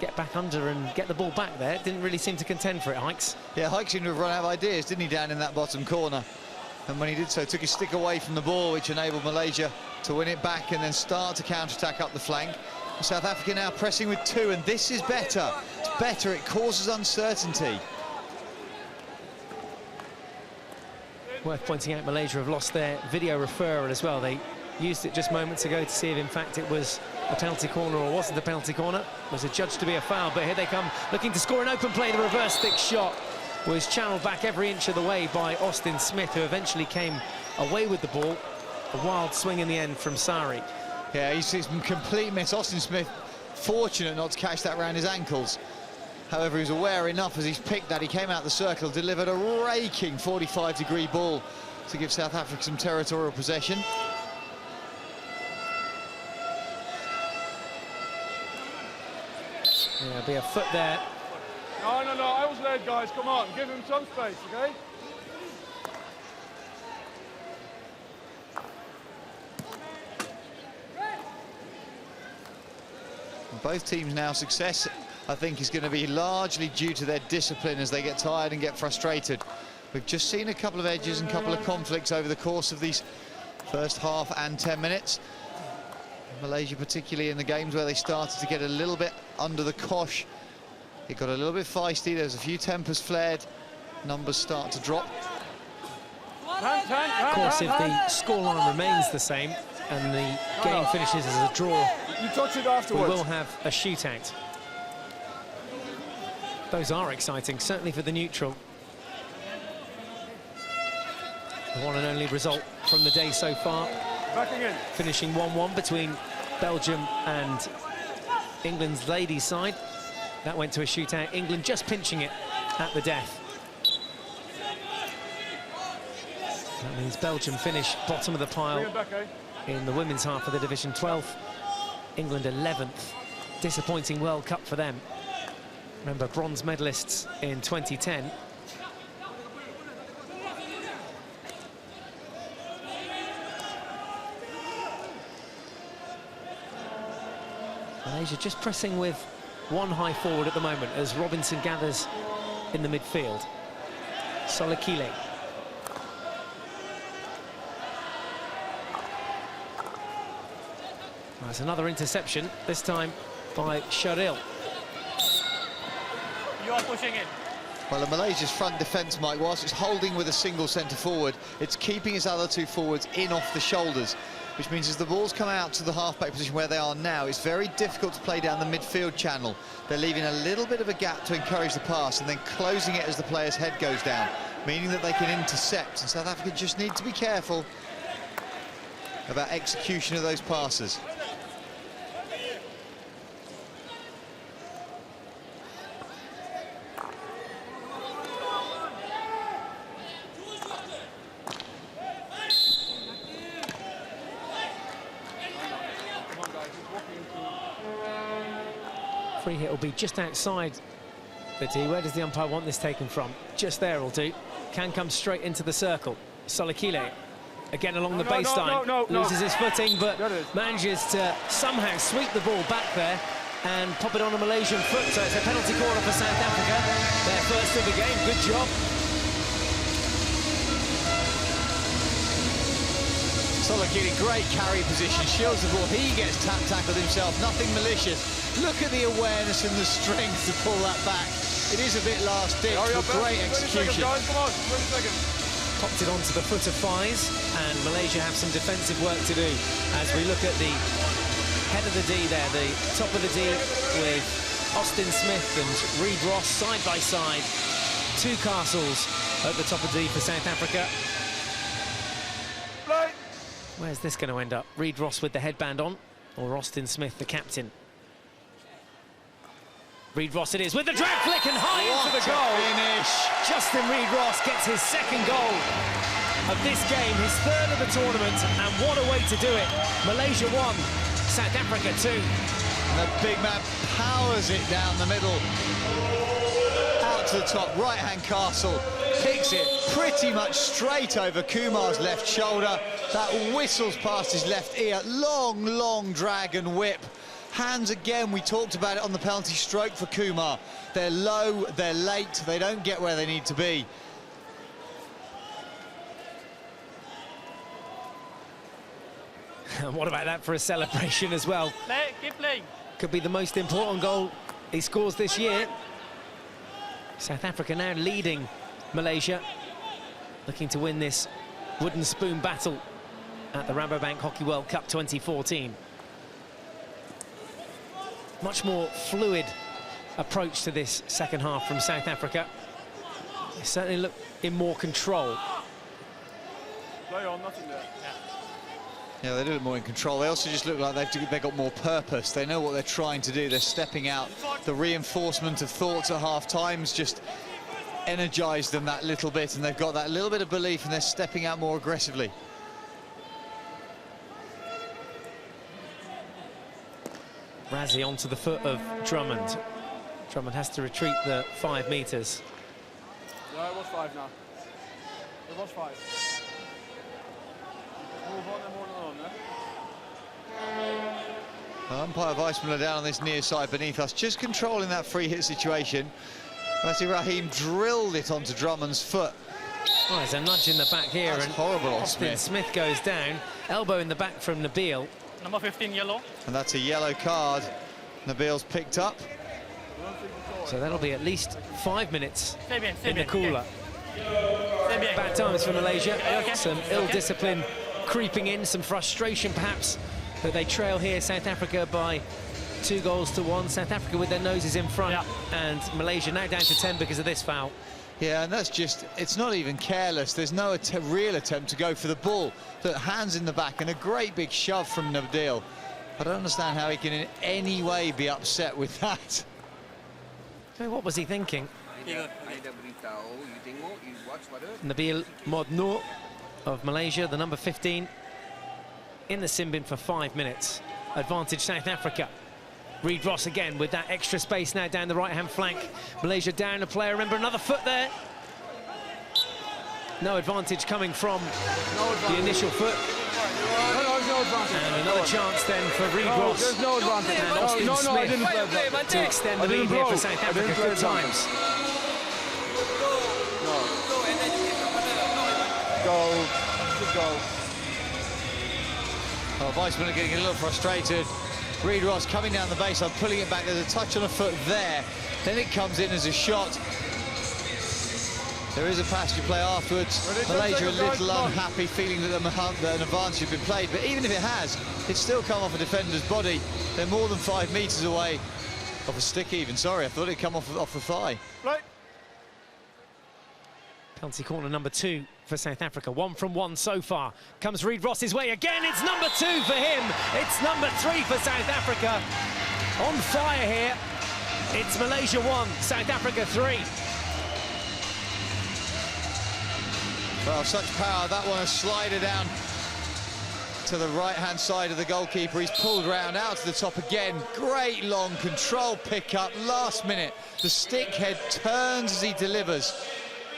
get back under and get the ball back there. Didn't really seem to contend for it, Hikes. Yeah, Hikes seemed to have run out of ideas, didn't he, down in that bottom corner? And when he did so, took his stick away from the ball, which enabled Malaysia to win it back and then start to counter-attack up the flank. South Africa now pressing with 2, and this is better. It's better, it causes uncertainty. Worth pointing out, Malaysia have lost their video referral as well. They used it just moments ago to see if in fact it was a penalty corner or wasn't a penalty corner. It was adjudged to be a foul, but here they come looking to score an open play. The reverse stick shot was channeled back every inch of the way by Austin Smith, who eventually came away with the ball. A wild swing in the end from Sari. Yeah, he's a complete miss. Austin Smith, fortunate not to catch that round his ankles. However, he was aware enough as he's picked that. He came out the circle, delivered a raking 45-degree ball to give South Africa some territorial possession. Yeah, there'll be a foot there. No, I was late, guys. Come on, give him some space, okay? Both teams now success, I think, is going to be largely due to their discipline as they get tired and get frustrated. We've just seen a couple of edges and a couple of conflicts over the course of these first half and 10 minutes. Malaysia, particularly in the games where they started to get a little bit under the cosh, it got a little bit feisty. There's a few tempers flared, numbers start to drop. Of course, if the scoreline remains the same and the game finishes as a draw, You touch it afterwards. we will have a shootout. Those are exciting, certainly for the neutral. The one and only result from the day so far. Backing in. Finishing 1-1 between Belgium and England's ladies' side. That went to a shootout. England just pinching it at the death. That means Belgium finish bottom of the pile Bring it back, eh? in the women's half of the division, 12th. England 11th. Disappointing World Cup for them. Remember, bronze medalists in 2010. Malaysia just pressing with one high forward at the moment as Robinson gathers in the midfield. Solakile. There's another interception, this time by Sharil. You are pushing it. Well, Malaysia's front defence, Mike, whilst it's holding with a single centre forward, it's keeping its other two forwards in off the shoulders, which means as the balls come out to the half-back position where they are now, it's very difficult to play down the midfield channel. They're leaving a little bit of a gap to encourage the pass and then closing it as the player's head goes down, meaning that they can intercept. And South Africa just need to be careful about execution of those passes. Free hit will be just outside the D. Where does the umpire want this taken from? Just there will do. Can come straight into the circle. Solakile again along the baseline. Loses his footing, but manages to somehow sweep the ball back there and pop it on a Malaysian foot. So it's a penalty corner for South Africa. Their first of the game. Good job. Solakile, great carry position, shields the ball, he gets tackled himself, nothing malicious. Look at the awareness and the strength to pull that back. It is a bit last ditch, but great execution. Come on, 20 seconds. Popped it onto the foot of Fies, and Malaysia have some defensive work to do as we look at the head of the D there, the top of the D with Austin Smith and Reid Ross side by side. Two castles at the top of D for South Africa. Where's this going to end up? Reid Ross with the headband on, or Austin Smith, the captain? Reid Ross it is, with the drag flick and high into the goal. Finish. Justin Reid Ross gets his second goal of this game, his third of the tournament, and what a way to do it. Malaysia 1, South Africa 2. And the big man powers it down the middle. Out to the top, right-hand castle. Kicks it pretty much straight over Kumar's left shoulder. That whistles past his left ear. Long, long drag and whip. Hands again, we talked about it on the penalty stroke for Kumar. They're low, they're late, they don't get where they need to be. And what about that for a celebration as well? Keep playing. Could be the most important goal he scores this year. South Africa now leading Malaysia, looking to win this wooden spoon battle at the Rabobank Hockey World Cup 2014. Much more fluid approach to this second half from South Africa. They certainly look in more control. Play on, nothing there. Yeah, they do look more in control. They also just look like they've got more purpose. They know what they're trying to do. They're stepping out. The reinforcement of thoughts at half-time's just energised them that little bit, and they've got that little bit of belief, and they're stepping out more aggressively. Razzie onto the foot of Drummond. Drummond has to retreat the 5 metres. Yeah, it was 5 now. It was 5. Move on and move on, Umpire Weissman down on this near side beneath us, just controlling that free hit situation. Razzie Rahim drilled it onto Drummond's foot. Oh, there's a nudge in the back here. That's and horrible on Austin Smith. Smith goes down. Elbow in the back from Nabil. Number 15, yellow. And that's a yellow card. Nabil's picked up. So that'll be at least 5 minutes Stay in the cooler. Bad times for Malaysia. Some ill discipline creeping in, some frustration perhaps that they trail here. South Africa by 2-1. South Africa with their noses in front, and Malaysia now down to 10 because of this foul. Yeah, and that's just, it's not even careless. There's no real attempt to go for the ball. The hands in the back and a great big shove from Nabil. I don't understand how he can in any way be upset with that. So what was he thinking? Nabil Modnour of Malaysia, the number 15, in the sin bin for 5 minutes. Advantage South Africa. Reid Ross again with that extra space now down the right-hand flank. Malaysia down a player. Remember, another foot there. No advantage coming from the initial foot. No advantage. And another chance then for Reid Ross. There's no advantage. And Austin I Smith didn't play that. to extend the lead here for South Africa. Good times. Go. Just go. Oh, Weissman are getting a little frustrated. Reid Ross coming down the baseline, pulling it back. There's a touch on a foot there. Then it comes in as a shot. There is a passage play afterwards. Malaysia a little unhappy, feeling that an advantage had been played. But even if it has, it's still come off a defender's body. They're more than 5 metres away. Off a stick even, sorry. I thought it'd come off the thigh. Right. Penalty corner number 2 for South Africa. 1 from 1 so far. Comes Reid Ross's way again. It's number 2 for him. It's number 3 for South Africa. On fire here. It's Malaysia 1, South Africa 3. Well, such power. That one has slided down to the right-hand side of the goalkeeper. He's pulled round out to the top again. Great long control pick-up. Last minute, the stick head turns as he delivers.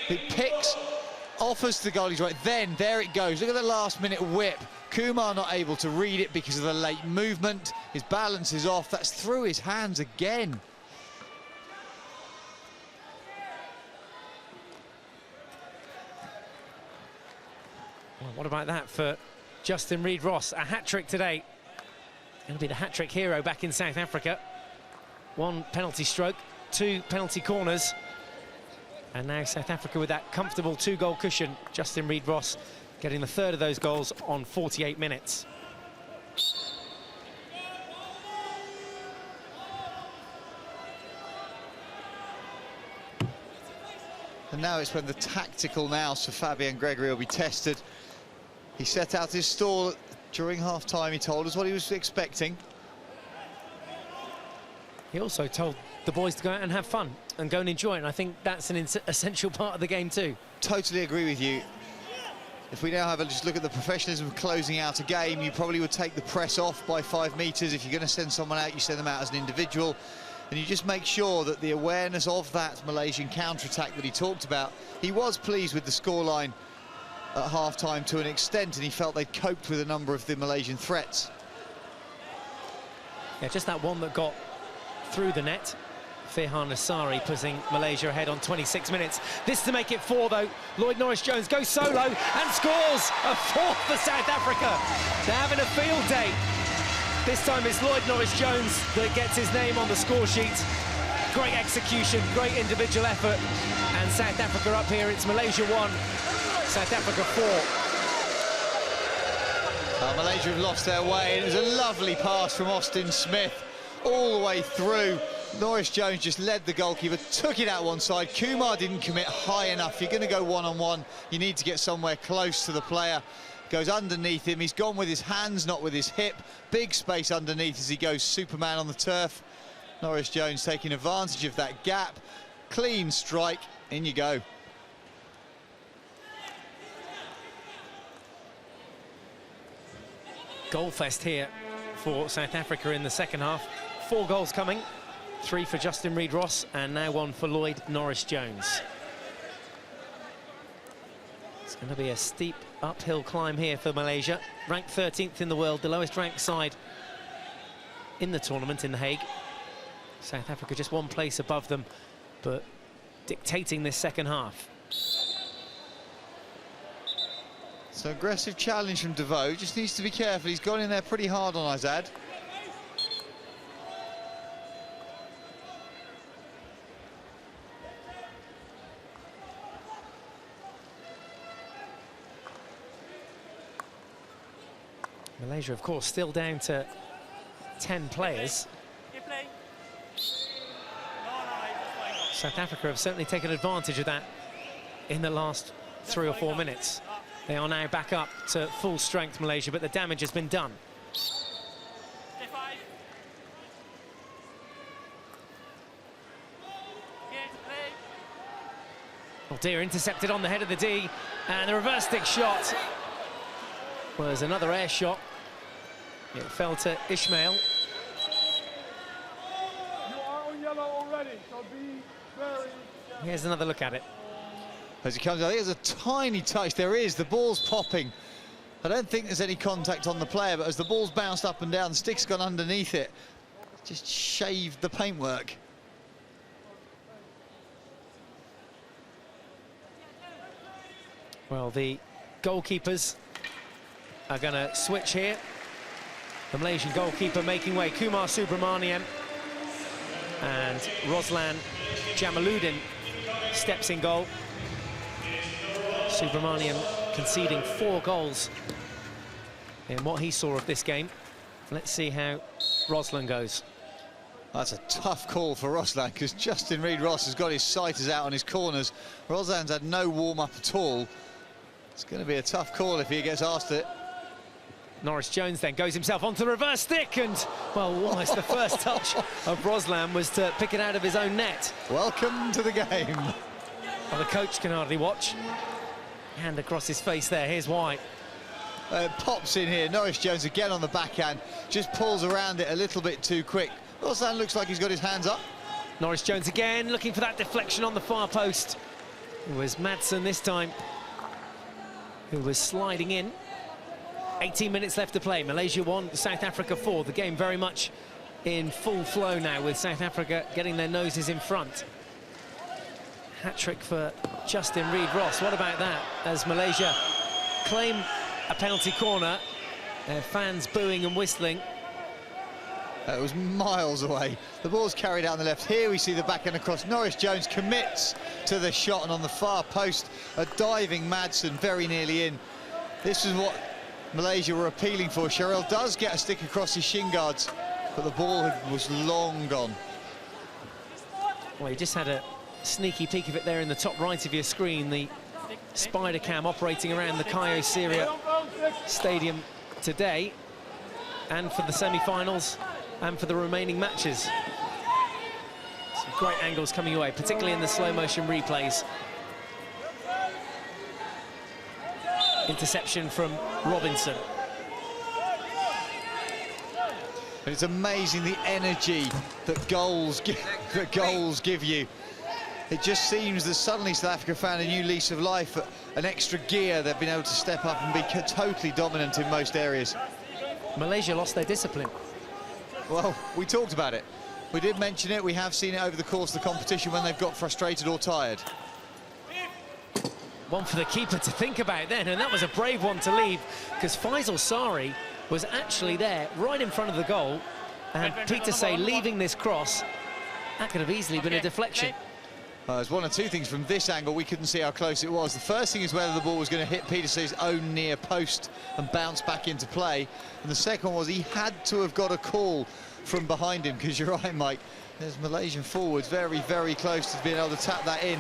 It picks, offers to the goalie's right. Then, there it goes. Look at the last-minute whip. Kumar not able to read it because of the late movement. His balance is off. That's through his hands again. Well, what about that for Justin Reid Ross? A hat-trick today. Going to be the hat-trick hero back in South Africa. 1 penalty stroke, 2 penalty corners. And now South Africa with that comfortable 2-goal cushion. Justin Reid Ross getting the 3rd of those goals on 48 minutes. And now it's when the tactical nous for Fabien Gregory will be tested. He set out his stall during half-time. He told us what he was expecting. He also told the boys to go out and have fun and go and enjoy it. And I think that's an essential part of the game too. Totally agree with you. If we now have a just look at the professionalism of closing out a game, you probably would take the press off by 5 metres. If you're going to send someone out, you send them out as an individual. And you just make sure that the awareness of that Malaysian counter-attack that he talked about, he was pleased with the scoreline at half-time to an extent, and he felt they'd coped with a number of the Malaysian threats. Yeah, just that one that got through the net. Firhan Nassari putting Malaysia ahead on 26 minutes. This to make it 4, though. Lloyd Norris-Jones goes solo and scores a 4th for South Africa. They're having a field day. This time it's Lloyd Norris-Jones that gets his name on the score sheet. Great execution, great individual effort. And South Africa up here, it's Malaysia 1, South Africa 4. Malaysia have lost their way, and it was a lovely pass from Austin Smith all the way through. Norris-Jones just led the goalkeeper, took it out one side. Kumar didn't commit high enough. You're going to go one-on-one, you need to get somewhere close to the player. Goes underneath him. He's gone with his hands, not with his hip. Big space underneath as he goes Superman on the turf. Norris-Jones taking advantage of that gap. Clean strike. In you go. Goal fest here for South Africa in the second half. 4 goals coming. 3 for Justin Reid Ross and now 1 for Lloyd Norris-Jones. It's going to be a steep uphill climb here for Malaysia. Ranked 13th in the world, the lowest ranked side in the tournament in The Hague. South Africa just 1 place above them, but dictating this second half. So aggressive challenge from DeVoe. Just needs to be careful. He's gone in there pretty hard on Azad. Malaysia, of course, still down to 10 players. South Africa have certainly taken advantage of that in the last 3 or 4 minutes. They are now back up to full strength, Malaysia, but the damage has been done. Oh dear, intercepted on the head of the D, and the reverse stick shot was another air shot. It fell to Ismail. Here's another look at it. As he comes out, there's a tiny touch. There is, the ball's popping. I don't think there's any contact on the player, but as the ball's bounced up and down, the stick's gone underneath it. Just shaved the paintwork. Well, the goalkeepers are going to switch here. The Malaysian goalkeeper making way, Kumar Subramanian, and Roslan Jamaluddin steps in goal. Subramanian conceding 4 goals in what he saw of this game. Let's see how Roslan goes. That's a tough call for Roslan, because Justin Reid-Ross has got his sighters out on his corners. Roslan's had no warm-up at all. It's going to be a tough call if he gets asked it. Norris Jones then goes himself onto the reverse stick, and, well, almost the first touch of Roslan was to pick it out of his own net. Welcome to the game. Well, the coach can hardly watch. Hand across his face there, here's why. Pops in here, Norris Jones again on the backhand, just pulls around it a little bit too quick. Roslan looks like he's got his hands up. Norris Jones again, looking for that deflection on the far post. It was Madsen this time who was sliding in. 18 minutes left to play. Malaysia 1, South Africa 4. The game very much in full flow now, with South Africa getting their noses in front. Hat-trick for Justin Reid-Ross. What about that? As Malaysia claim a penalty corner, their fans booing and whistling. It was miles away. The ball's carried out on the left. Here we see the backhand across. Norris Jones commits to the shot, and on the far post, a diving Madsen very nearly in. This is what Malaysia were appealing for. Sharrell does get a stick across his shin guards, but the ball was long gone. Well, you just had a sneaky peek of it there in the top right of your screen. The spider cam operating around the Caio Syria Stadium today, and for the semi-finals, and for the remaining matches. Some great angles coming away, particularly in the slow-motion replays. Interception from Robinson. And it's amazing the energy that goals give you. It just seems that suddenly South Africa found a new lease of life, an extra gear. They've been able to step up and be totally dominant in most areas. Malaysia lost their discipline. Well, we talked about it. We did mention it. We have seen it over the course of the competition when they've got frustrated or tired. One for the keeper to think about then, and that was a brave one to leave, because Faisal Sari was actually there, right in front of the goal, and Peter Say leaving this cross, that could have easily been a deflection. There's one or two things from this angle. We couldn't see how close it was. The first thing is whether the ball was going to hit Peter Say's own near post and bounce back into play. And the second was he had to have got a call from behind him, because you're right, Mike. There's Malaysian forwards very, very close to being able to tap that in.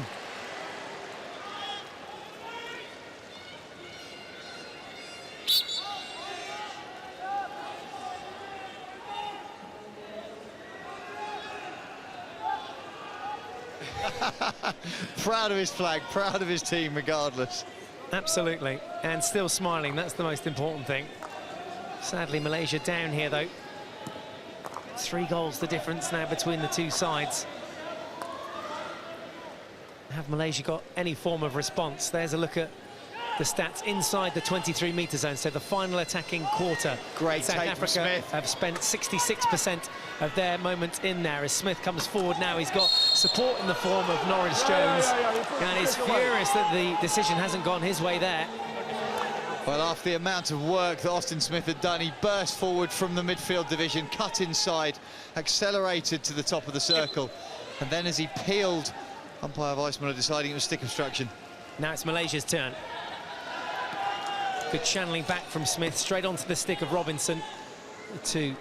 Proud of his flag, proud of his team regardless. Absolutely, and still smiling, that's the most important thing. Sadly, Malaysia down here though. 3 goals the difference now between the two sides. Have Malaysia got any form of response? There's a look at the stats inside the 23-metre zone, so the final attacking quarter. Great South take Africa from Smith. have spent 66% of their moment in there. As Smith comes forward now, he's got support in the form of Norris Jones, and is furious that the decision hasn't gone his way there. Well, after the amount of work that Austin Smith had done, he burst forward from the midfield division, cut inside, accelerated to the top of the circle, and then as he peeled, umpire Weissmuller deciding it was stick obstruction. Now it's Malaysia's turn. Good channeling back from Smith, straight onto the stick of Robinson. The two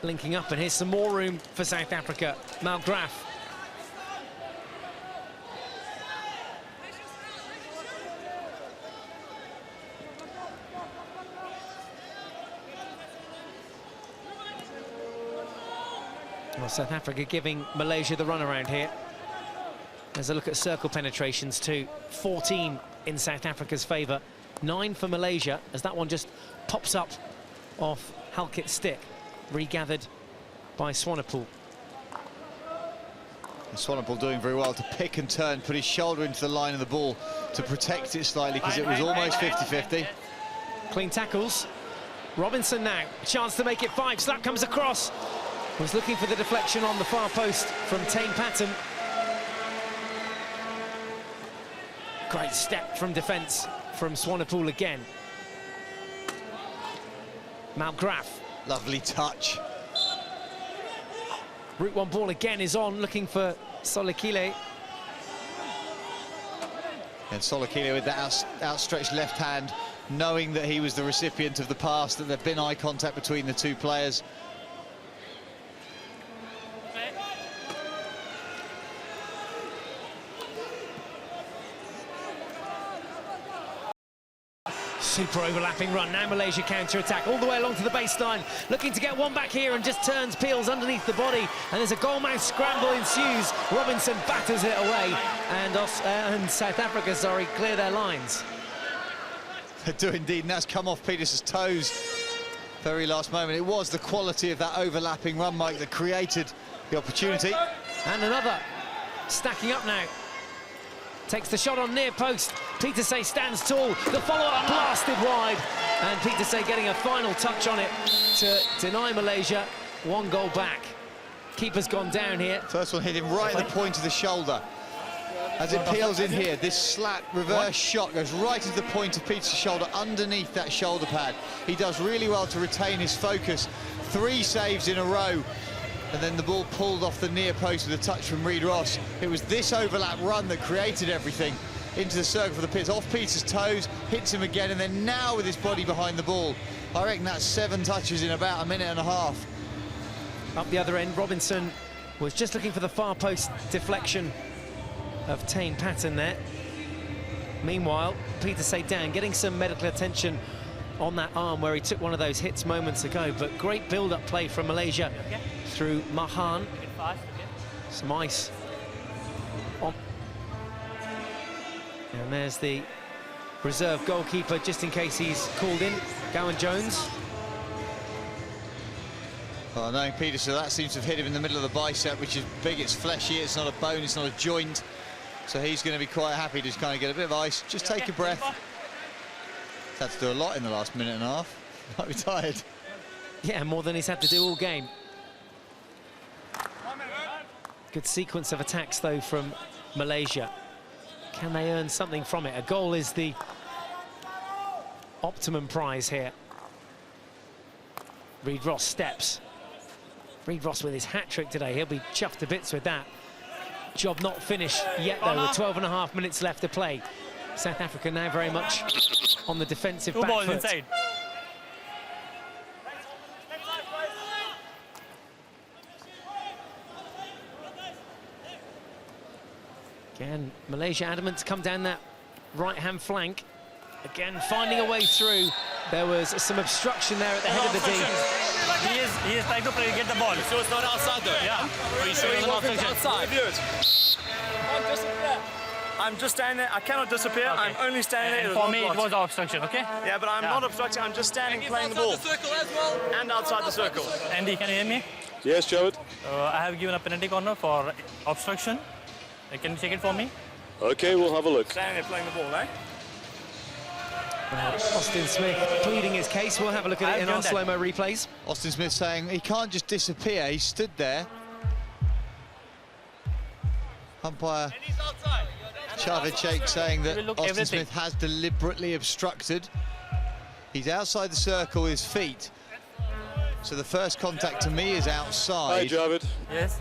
linking up, and here's some more room for South Africa. Malgraf. Well, South Africa giving Malaysia the runaround here. There's a look at circle penetrations too. 14 in South Africa's favour. 9 for Malaysia, as that one just pops up off Halkett's stick, regathered by Swanepoel. Swanepoel doing very well to pick and turn, put his shoulder into the line of the ball to protect it slightly, because it was almost 50-50. Clean tackles. Robinson now, chance to make it 5. Slap comes across. Was looking for the deflection on the far post from Tane Patton. Great step from defence from Swanepoel again. Malgraf. Lovely touch. Route 1 ball again is on, looking for Solekile. And Solekile with that outstretched left hand, knowing that he was the recipient of the pass, that there'd been eye contact between the two players. Super overlapping run. Now Malaysia counter-attack all the way along to the baseline. Looking to get one back here and just turns, peels underneath the body. And there's a goalmouth scramble ensues. Robinson batters it away. And South Africa, clear their lines. They do indeed, and that's come off Peters's toes. Very last moment. It was the quality of that overlapping run, Mike, that created the opportunity. And another. Stacking up now. Takes the shot on near post. Pieterse stands tall. The follow-up blasted wide. And Pieterse getting a final touch on it to deny Malaysia 1 goal back. Keeper's gone down here. First one hit him right at the point of the shoulder. As it peels in here, this slap reverse shot goes right into the point of Peter's shoulder, underneath that shoulder pad. He does really well to retain his focus. 3 saves in a row. And then the ball pulled off the near post with a touch from Reid Ross. It was this overlap run that created everything. Into the circle for the Pits, off Peter's toes, hits him again, and then now with his body behind the ball. I reckon that's 7 touches in about a minute and a half. Up the other end, Robinson was just looking for the far post deflection of Tane Patton there. Meanwhile, Pieterse down, getting some medical attention on that arm where he took one of those hits moments ago. But great build-up play from Malaysia through Mahan. Some ice on. And there's the reserve goalkeeper, just in case he's called in, Gowan Jones. Well, knowing Peterson, that seems to have hit him in the middle of the bicep, which is big, it's fleshy, it's not a bone, it's not a joint. So he's going to be quite happy to just kind of get a bit of ice, just take a breath. He's had to do a lot in the last minute and a half. Might be tired. Yeah, more than he's had to do all game. Good sequence of attacks, though, from Malaysia. Can they earn something from it? A goal is the optimum prize here. Reid Ross steps. Reid Ross with his hat-trick today. He'll be chuffed to bits with that. Job not finished yet, though, with 12.5 minutes left to play. South Africa now very much on the defensive back foot. Inside. Again, Malaysia adamant to come down that right-hand flank. Again, finding a way through. There was some obstruction there at the head of the D. He is trying to get the ball. So it's not outside though? Yeah. Are you sure he's not outside? I'm just standing there. I cannot disappear. Okay. I'm only standing there. For me, it was obstruction, okay? Yeah, but I'm not obstructing. I'm just standing playing the ball. The circle as well. And outside the circle. Andy, can you hear me? Yes, Jared. I have given a penalty corner for obstruction. Can you check it for me? Okay, we'll have a look. Standing there playing the ball, eh? Austin Smith pleading his case. We'll have a look at it in our slow-mo replays. Austin Smith saying he can't just disappear. He stood there. Umpire Javed Sheikh saying that Austin Smith has deliberately obstructed. He's outside the circle with his feet. So the first contact to me is outside. Hi, Javed. Yes.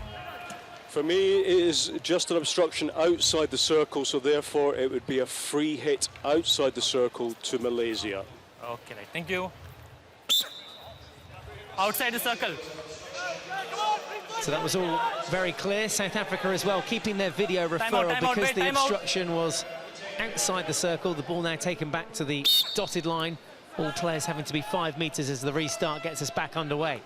For me, it is just an obstruction outside the circle, so therefore it would be a free hit outside the circle to Malaysia. Okay, right. Thank you. Outside the circle. So that was all very clear. South Africa as well keeping their video referral because the obstruction was outside the circle. The ball now taken back to the dotted line. All players having to be 5 metres as the restart gets us back underway.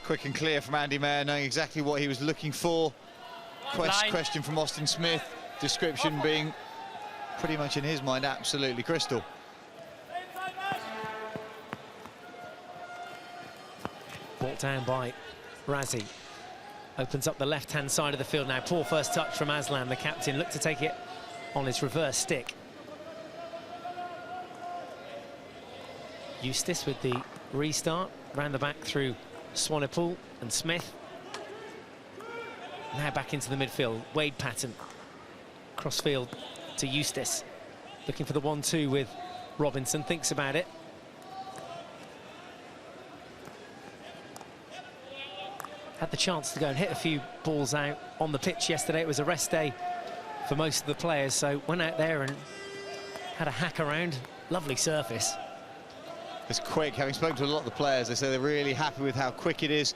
Quick and clear from Andy Mayer, knowing exactly what he was looking for. Question from Austin Smith, description being pretty much in his mind absolutely crystal. Brought down by Razi. Opens up the left-hand side of the field now. Poor first touch from Aslan, the captain. Looked to take it on his reverse stick. Eustace with the restart. Round the back through Swanepoel and Smith. Now back into the midfield. Wade Patton. Crossfield to Eustace. Looking for the 1-2 with Robinson. Thinks about it. Had the chance to go and hit a few balls out on the pitch yesterday. It was a rest day for most of the players, so went out there and had a hack around. Lovely surface. It's quick. Having spoken to a lot of the players, they say they're really happy with how quick it is.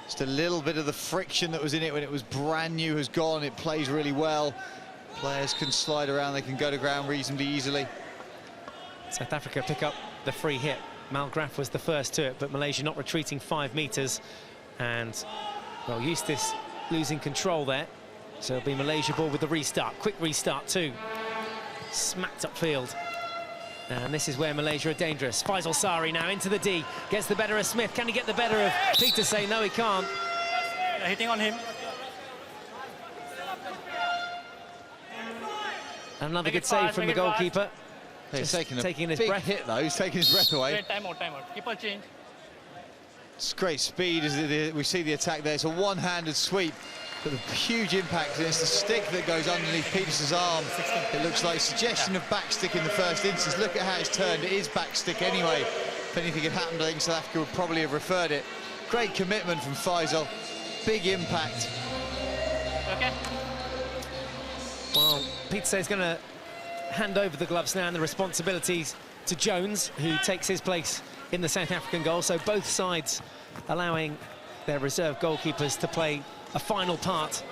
Just a little bit of the friction that was in it when it was brand new has gone. It plays really well. Players can slide around, they can go to ground reasonably easily. South Africa pick up the free hit. Malgraf was the first to it, but Malaysia not retreating 5 metres. And, well, Eustace losing control there. So it'll be Malaysia ball with the restart. Quick restart too. Smacked upfield. And this is where Malaysia are dangerous. Faisal Sari now into the D. Gets the better of Smith. Can he get the better of Peter? Say no, he can't. Hitting on him. Another good save from the goalkeeper. He's taking his big breath. hit, though. He's taking his breath away. Time out. Keeper change. It's great speed as we see the attack there. It's a one-handed sweep, but a huge impact. And it's the stick that goes underneath Peterson's arm. It looks like a suggestion of back stick in the first instance. Look at how it's turned. It is back stick anyway. If anything had happened, I think South Africa would probably have referred it. Great commitment from Faisal. Big impact. Okay. Well, Peter is going to hand over the gloves now and the responsibilities to Jones, who takes his place in the South African goal. So both sides allowing their reserve goalkeepers to play a final part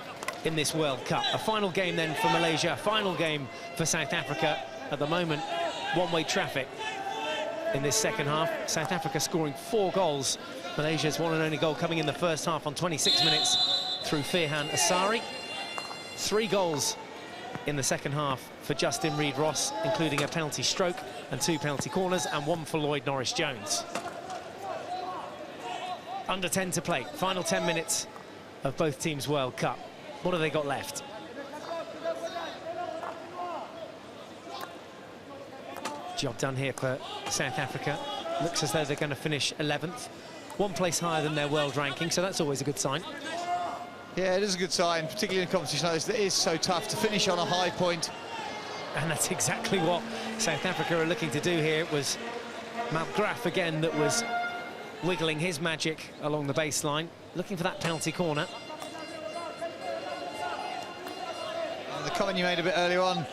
in this World Cup. A final game then for Malaysia, a final game for South Africa. At the moment, one-way traffic in this second half. South Africa scoring 4 goals. Malaysia's one and only goal coming in the first half on 26 minutes through Firhan Asari. 3 goals in the second half for Justin Reid-Ross, including a penalty stroke and 2 penalty corners, and 1 for Lloyd Norris-Jones. Under 10 to play. Final 10 minutes of both teams' World Cup. What have they got left? Job done here for South Africa. Looks as though they're going to finish 11th. 1 place higher than their world ranking, so that's always a good sign. Yeah, it is a good sign, particularly in a competition like this. It is so tough to finish on a high point. And that's exactly what South Africa are looking to do here. It was Malgraf again that was wiggling his magic along the baseline, looking for that penalty corner. And the comment you made a bit earlier on,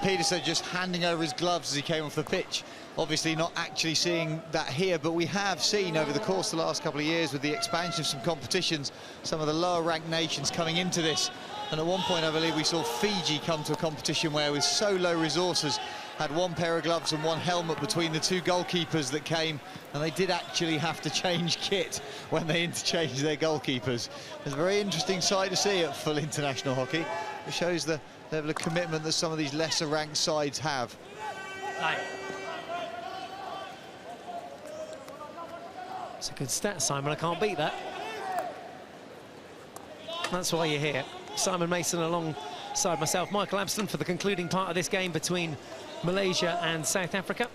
Peterson just handing over his gloves as he came off the pitch. Obviously not actually seeing that here, but we have seen over the course of the last couple of years with the expansion of some competitions, some of the lower ranked nations coming into this. And at one point, I believe we saw Fiji come to a competition where, with so low resources, had 1 pair of gloves and 1 helmet between the 2 goalkeepers that came, and they did actually have to change kit when they interchanged their goalkeepers. It's a very interesting sight to see at full international hockey. It shows the level of commitment that some of these lesser ranked sides have. It's a good stat, Simon. I can't beat that. That's why you're here. Simon Mason alongside myself, Michael Abston, for the concluding part of this game between Malaysia and South Africa.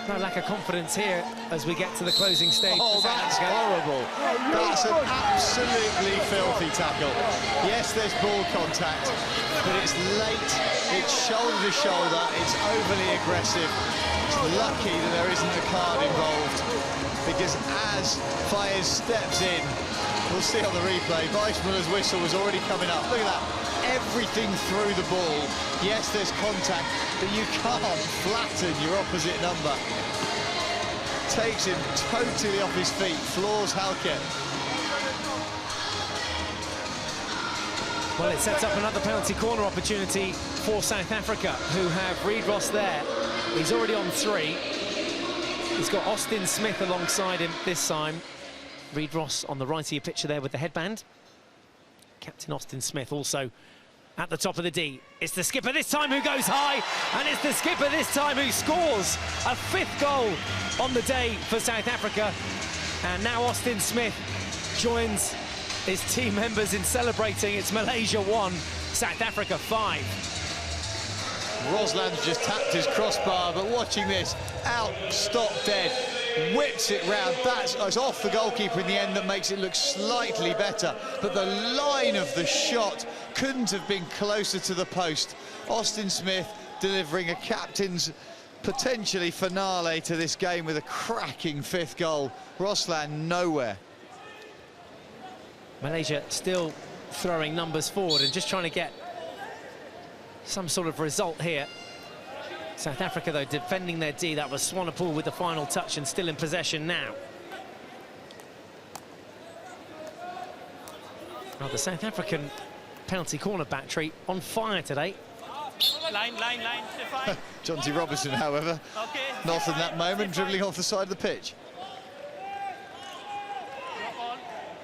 No lack of confidence here as we get to the closing stage. Oh, that's horrible. That's an absolutely filthy tackle. Yes, there's ball contact, but it's late, it's shoulder to shoulder, it's overly aggressive. It's lucky that there isn't a card involved, because as Fires steps in, we'll see on the replay, Weissmuller's whistle was already coming up. Look at that. Everything through the ball. Yes, there's contact, but you can't flatten your opposite number. Takes him totally off his feet, floors Halke. Well, it sets up another penalty corner opportunity for South Africa, who have Reid-Ross there. He's already on 3. He's got Austin Smith alongside him this time. Reid-Ross on the right of your picture there with the headband. Captain Austin Smith also at the top of the D. It's the skipper this time who goes high, and it's the skipper this time who scores a 5th goal on the day for South Africa. And now Austin Smith joins his team members in celebrating. It's Malaysia 1, South Africa 5. Rosland's just tapped his crossbar, but watching this, out, stop dead, whips it round. That's off the goalkeeper in the end that makes it look slightly better, but the line of the shot couldn't have been closer to the post. Austin Smith delivering a captain's potentially finale to this game with a cracking 5th goal. Rosland nowhere. Malaysia still throwing numbers forward and just trying to get some sort of result here. South Africa, though, defending their D. That was Swanepoel with the final touch and still in possession now. Well, the South African penalty corner battery on fire today. Line, fine. Jonty Robinson, however, not in that moment, dribbling off the side of the pitch.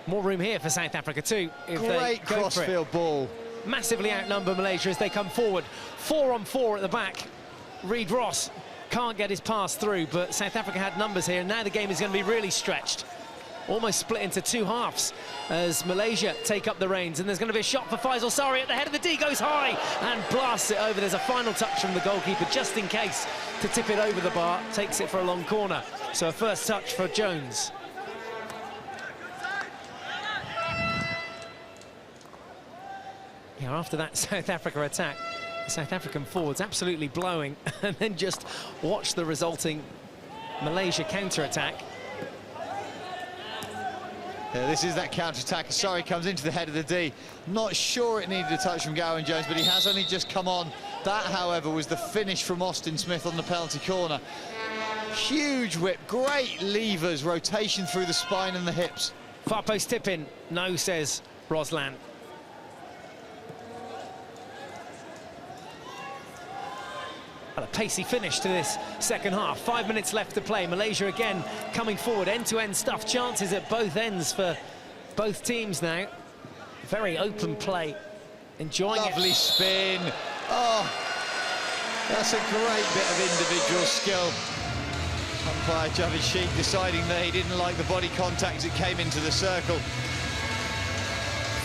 More room here for South Africa too. If Great they go for it. crossfield ball. Massively outnumber Malaysia as they come forward. 4-on-4 at the back. Reid Ross can't get his pass through, but South Africa had numbers here, and now the game is going to be really stretched. Almost split into 2 halves as Malaysia take up the reins, and there's going to be a shot for Faisal Sari at the head of the D, goes high and blasts it over. There's a final touch from the goalkeeper just in case to tip it over the bar, takes it for a long corner. So a first touch for Jones. Yeah, after that South Africa attack, the South African forwards absolutely blowing, and then just watch the resulting Malaysia counter-attack. Yeah, this is that counter-attack. Sari comes into the head of the D. Not sure it needed a touch from Gowan Jones, but he has only just come on. That, however, was the finish from Austin Smith on the penalty corner. Huge whip, great levers, rotation through the spine and the hips. Far post tip in, no, says Rosland. A pacey finish to this second half. 5 minutes left to play. Malaysia again coming forward, end-to-end stuff. Chances at both ends for both teams now. Very open play, enjoying it. Lovely spin. Oh, that's a great bit of individual skill. Umpire Javid Sheikh deciding that he didn't like the body contact as it came into the circle.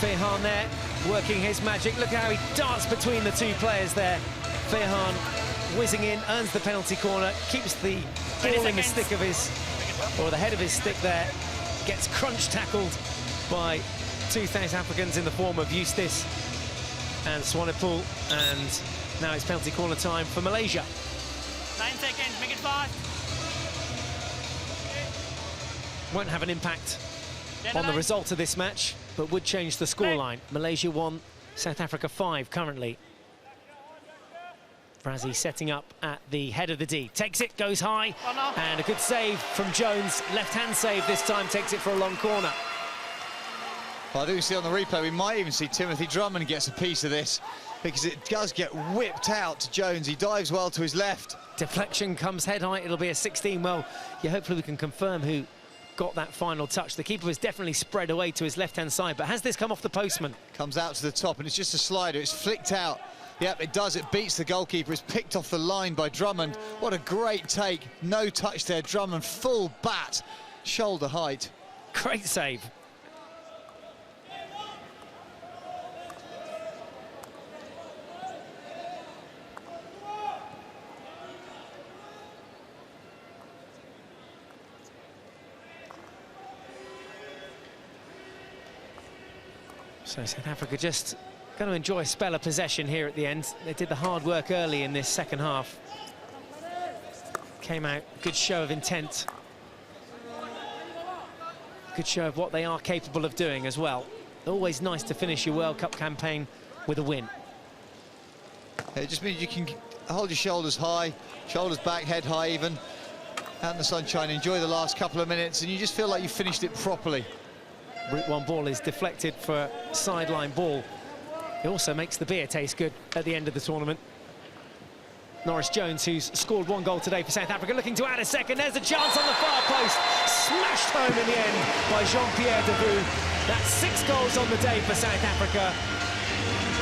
Fehan there, working his magic. Look how he darts between the 2 players there. Fehan whizzing in, earns the penalty corner, keeps the ball in the stick of his, or the head of his stick there, gets crunch tackled by 2 South Africans in the form of Eustace and Swanepoel, and now it's penalty corner time for Malaysia. 9 seconds, make it fast. Won't have an impact on the result of this match, but would change the scoreline. Malaysia 1, South Africa 5 currently. Brazzy setting up at the head of the D. Takes it, goes high, and a good save from Jones. Left-hand save this time, takes it for a long corner. Well, I do see on the replay, we might even see Timothy Drummond gets a piece of this, because it does get whipped out to Jones. He dives well to his left. Deflection comes head high, it'll be a 16. Well, yeah, hopefully we can confirm who got that final touch. The keeper was definitely spread away to his left-hand side, but has this come off the postman? Comes out to the top, and it's just a slider. It's flicked out. Yep, it does. It beats the goalkeeper. It's picked off the line by Drummond. What a great take. No touch there. Drummond, full bat, shoulder height. Great save. So South Africa just going to enjoy a spell of possession here at the end. They did the hard work early in this second half. Came out, good show of intent. Good show of what they are capable of doing as well. Always nice to finish your World Cup campaign with a win. It just means you can hold your shoulders high, shoulders back, head high even, out in the sunshine, enjoy the last couple of minutes, and you just feel like you finished it properly. Route 1 ball is deflected for a sideline ball. It also makes the beer taste good at the end of the tournament. Norris Jones, who's scored 1 goal today for South Africa, looking to add a second. There's a chance on the far post. Smashed home in the end by Jean-Pierre Devoux. That's 6 goals on the day for South Africa.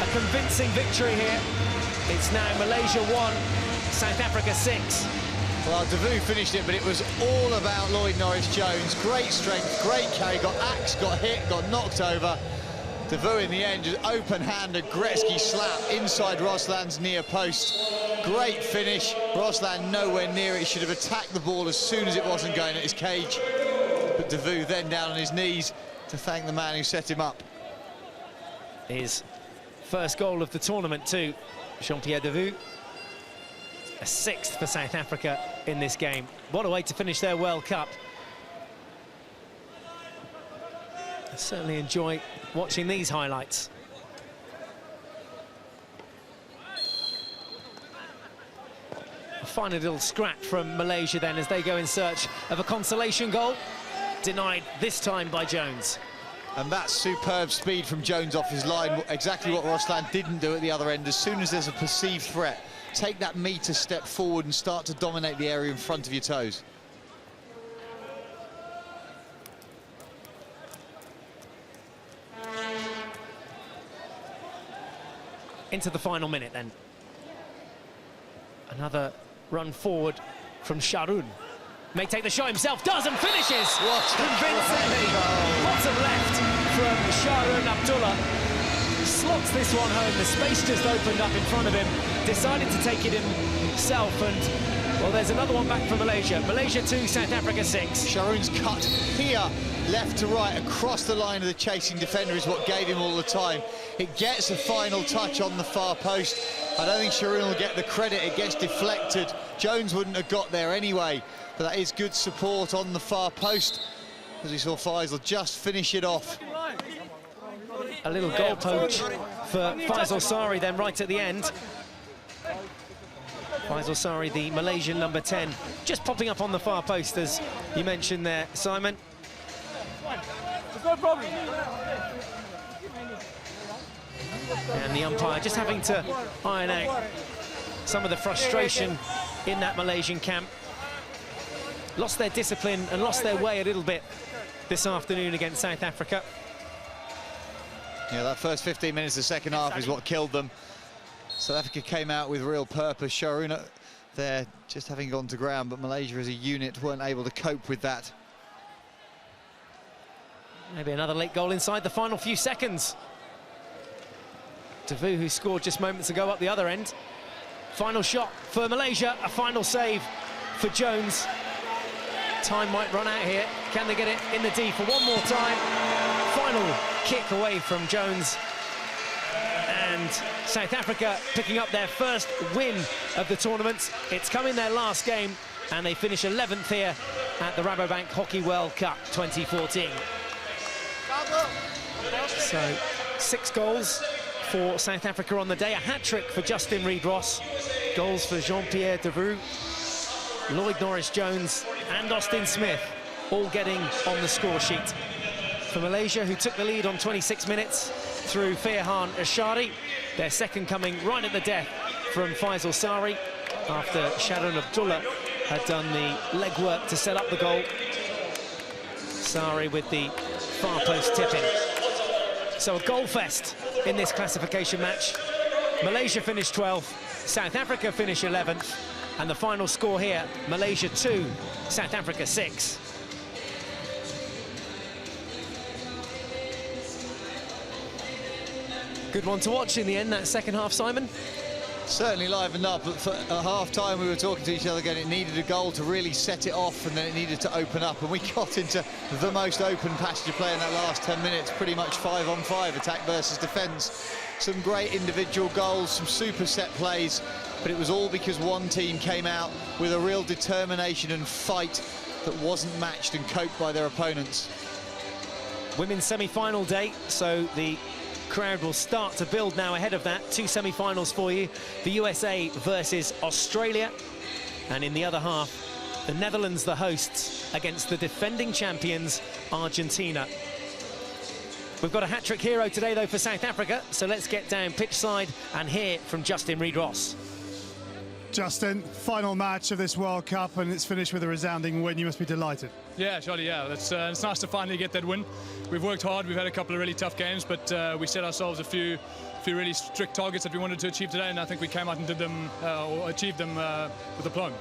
a convincing victory here. It's now Malaysia 1, South Africa 6. Well, Devu finished it, but it was all about Lloyd Norris-Jones. Great strength, great carry, got axed, got hit, got knocked over. Devu in the end, just open-handed Gretzky slap inside Rosland's near post. Great finish. Rosland nowhere near it. He should have attacked the ball as soon as it wasn't going at his cage. But Devu then down on his knees to thank the man who set him up. His first goal of the tournament too, Jean-Pierre Devu. A 6th for South Africa in this game. What a way to finish their World Cup. I certainly enjoy watching these highlights. A final little scrap from Malaysia then as they go in search of a consolation goal. Denied this time by Jones. And that superb speed from Jones off his line, exactly what Rosland didn't do at the other end. As soon as there's a perceived threat, take that meter step forward and start to dominate the area in front of your toes. Into the final minute then. Another run forward from Sharoun. May take the shot himself, does, and finishes! What convincingly! Bottom left from Sharoun Abdullah. Slots this one home, the space just opened up in front of him. Decided to take it himself, and, well, there's another one back for Malaysia. Malaysia 2, South Africa 6. Sharoun's cut here, left to right, across the line of the chasing defender is what gave him all the time. It gets a final touch on the far post. I don't think Sharoun will get the credit, it gets deflected. Jones wouldn't have got there anyway, but that is good support on the far post, as we saw Faisal just finish it off. A little goal poach for Faisal Sari then right at the end. Faisal Sari, the Malaysian number 10, just popping up on the far post, as you mentioned there, Simon. No problem. And the umpire just having to iron out some of the frustration in that Malaysian camp. Lost their discipline and lost their way a little bit this afternoon against South Africa. Yeah, that first 15 minutes of the second half is what killed them. South Africa came out with real purpose. Sharoun there just having gone to ground, but Malaysia as a unit weren't able to cope with that. Maybe another late goal inside the final few seconds. Devu, who scored just moments ago, up the other end. Final shot for Malaysia, a final save for Jones. Time might run out here. Can they get it in the D for one more time? Final kick away from Jones. And South Africa picking up their first win of the tournament. It's come in their last game, and they finish 11th here at the Rabobank Hockey World Cup 2014. So 6 goals for South Africa on the day, a hat-trick for Justin Reid-Ross, goals for Jean-Pierre Devu, Lloyd Norris-Jones and Austin Smith, all getting on the score sheet. For Malaysia, who took the lead on 26 minutes through Firhan Ashari, their second coming right at the death from Faisal Sari, after Sharoun Abdullah had done the legwork to set up the goal. Sari with the far post tip-in. So a goal fest in this classification match. Malaysia finished 12th, South Africa finished 11th, and the final score here, Malaysia 2, South Africa 6. Good one to watch in the end, that second half, Simon. Certainly livened up, but for a half-time we were talking to each other again. It needed a goal to really set it off, and then it needed to open up, and we got into the most open passage of play in that last 10 minutes, pretty much 5-on-5, attack versus defence. Some great individual goals, some super set plays, but it was all because one team came out with a real determination and fight that wasn't matched and coped by their opponents. Women's semi-final day, so the crowd will start to build now ahead of that. 2 semi-finals for you, the USA versus Australia, and in the other half, the Netherlands, the hosts, against the defending champions, Argentina. We've got a hat-trick hero today, though, for South Africa, so let's get down pitch side and hear from Justin Reid-Ross. Justin, final match of this World Cup, and it's finished with a resounding win. You must be delighted. Yeah, surely, yeah. It's nice to finally get that win. we've worked hard. We've had a couple of really tough games, but we set ourselves a few really strict targets that we wanted to achieve today, and I think we came out and did them, or achieved them with aplomb.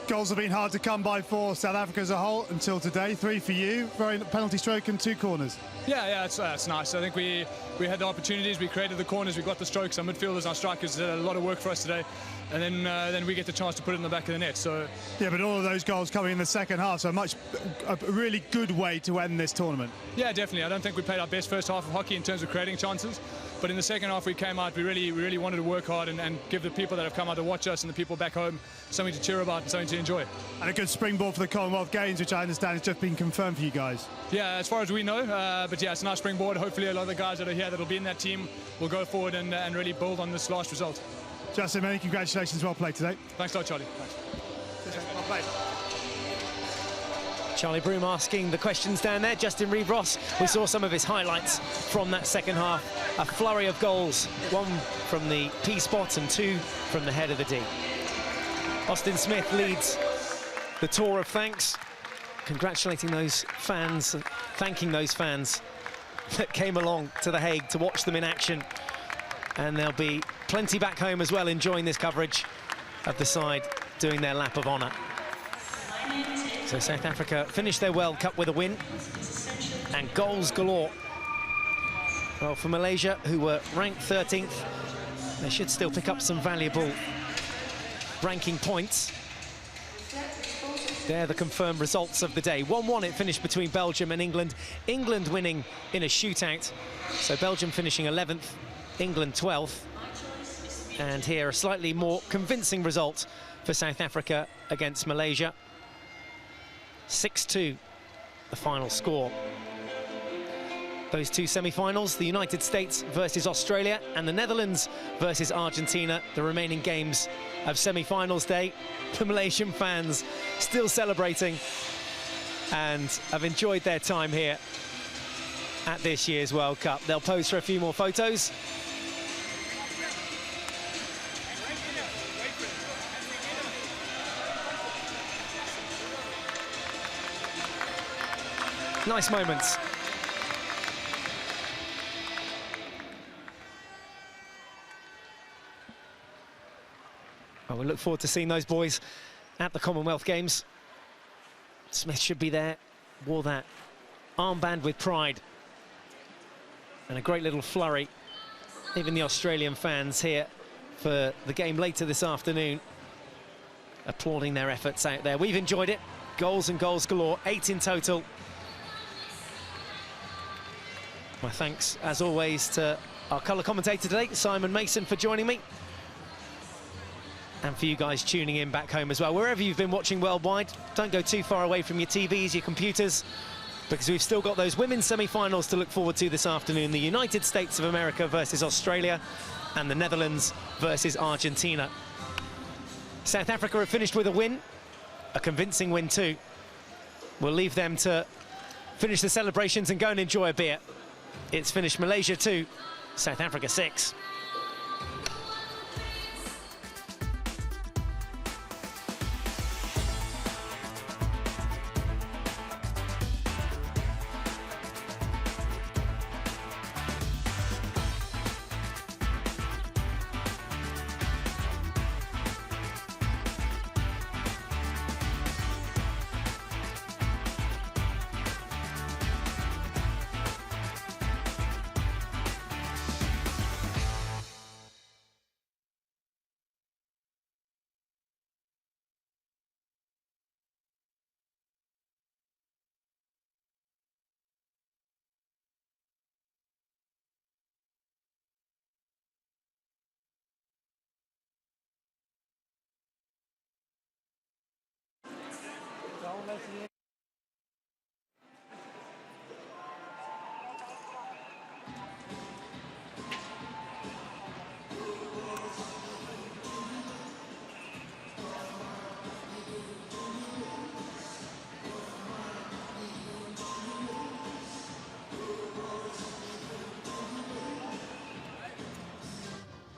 Goals have been hard to come by for South Africa as a whole until today. 3 for you, very penalty stroke and 2 corners. Yeah, it's nice. I think we had the opportunities, we created the corners, we got the strokes. Our midfielders, our strikers did a lot of work for us today, and then we get the chance to put it in the back of the net. So yeah, but all of those goals coming in the second half, so a really good way to end this tournament. Yeah, definitely. I don't think we played our best first half of hockey in terms of creating chances, but in the second half we came out, we really wanted to work hard and give the people that have come out to watch us and the people back home something to cheer about and something to enjoy. And a good springboard for the Commonwealth Games, which I understand has just been confirmed for you guys. Yeah, as far as we know, but yeah, it's a nice springboard. Hopefully a lot of the guys that are here that'll be in that team will go forward and really build on this last result. Justin, many congratulations, well played today. Thanks a lot, Charlie. Thanks. Well played. Charlie Broom asking the questions down there. Justin Reeve-Ross, we saw some of his highlights from that second half. A flurry of goals, 1 from the P spot and 2 from the head of the D. Austin Smith leads the tour of thanks, congratulating those fans, thanking those fans that came along to The Hague to watch them in action. And there'll be plenty back home as well enjoying this coverage of the side doing their lap of honour. So South Africa finished their World Cup with a win and goals galore. Well, for Malaysia, who were ranked 13th, they should still pick up some valuable ranking points. They're the confirmed results of the day. 1-1 it finished between Belgium and England. England winning in a shootout. So Belgium finishing 11th, England 12th. And here a slightly more convincing result for South Africa against Malaysia. 6-2, the final score. Those 2 semi-finals, the United States versus Australia and the Netherlands versus Argentina, the remaining games of semi-finals day. The Malaysian fans still celebrating and have enjoyed their time here at this year's World Cup. They'll pose for a few more photos. Nice moments. Well, we look forward to seeing those boys at the Commonwealth Games. Smith should be there, wore that armband with pride. And a great little flurry. Even the Australian fans here for the game later this afternoon, applauding their efforts out there. We've enjoyed it. Goals and goals galore, 8 in total. My thanks, as always, to our colour commentator today, Simon Mason, for joining me. And for you guys tuning in back home as well. Wherever you've been watching worldwide, don't go too far away from your TVs, your computers, because we've still got those women's semi-finals to look forward to this afternoon. The United States of America versus Australia and the Netherlands versus Argentina. South Africa have finished with a win, a convincing win too. We'll leave them to finish the celebrations and go and enjoy a beer. It's finished Malaysia 2, South Africa 6.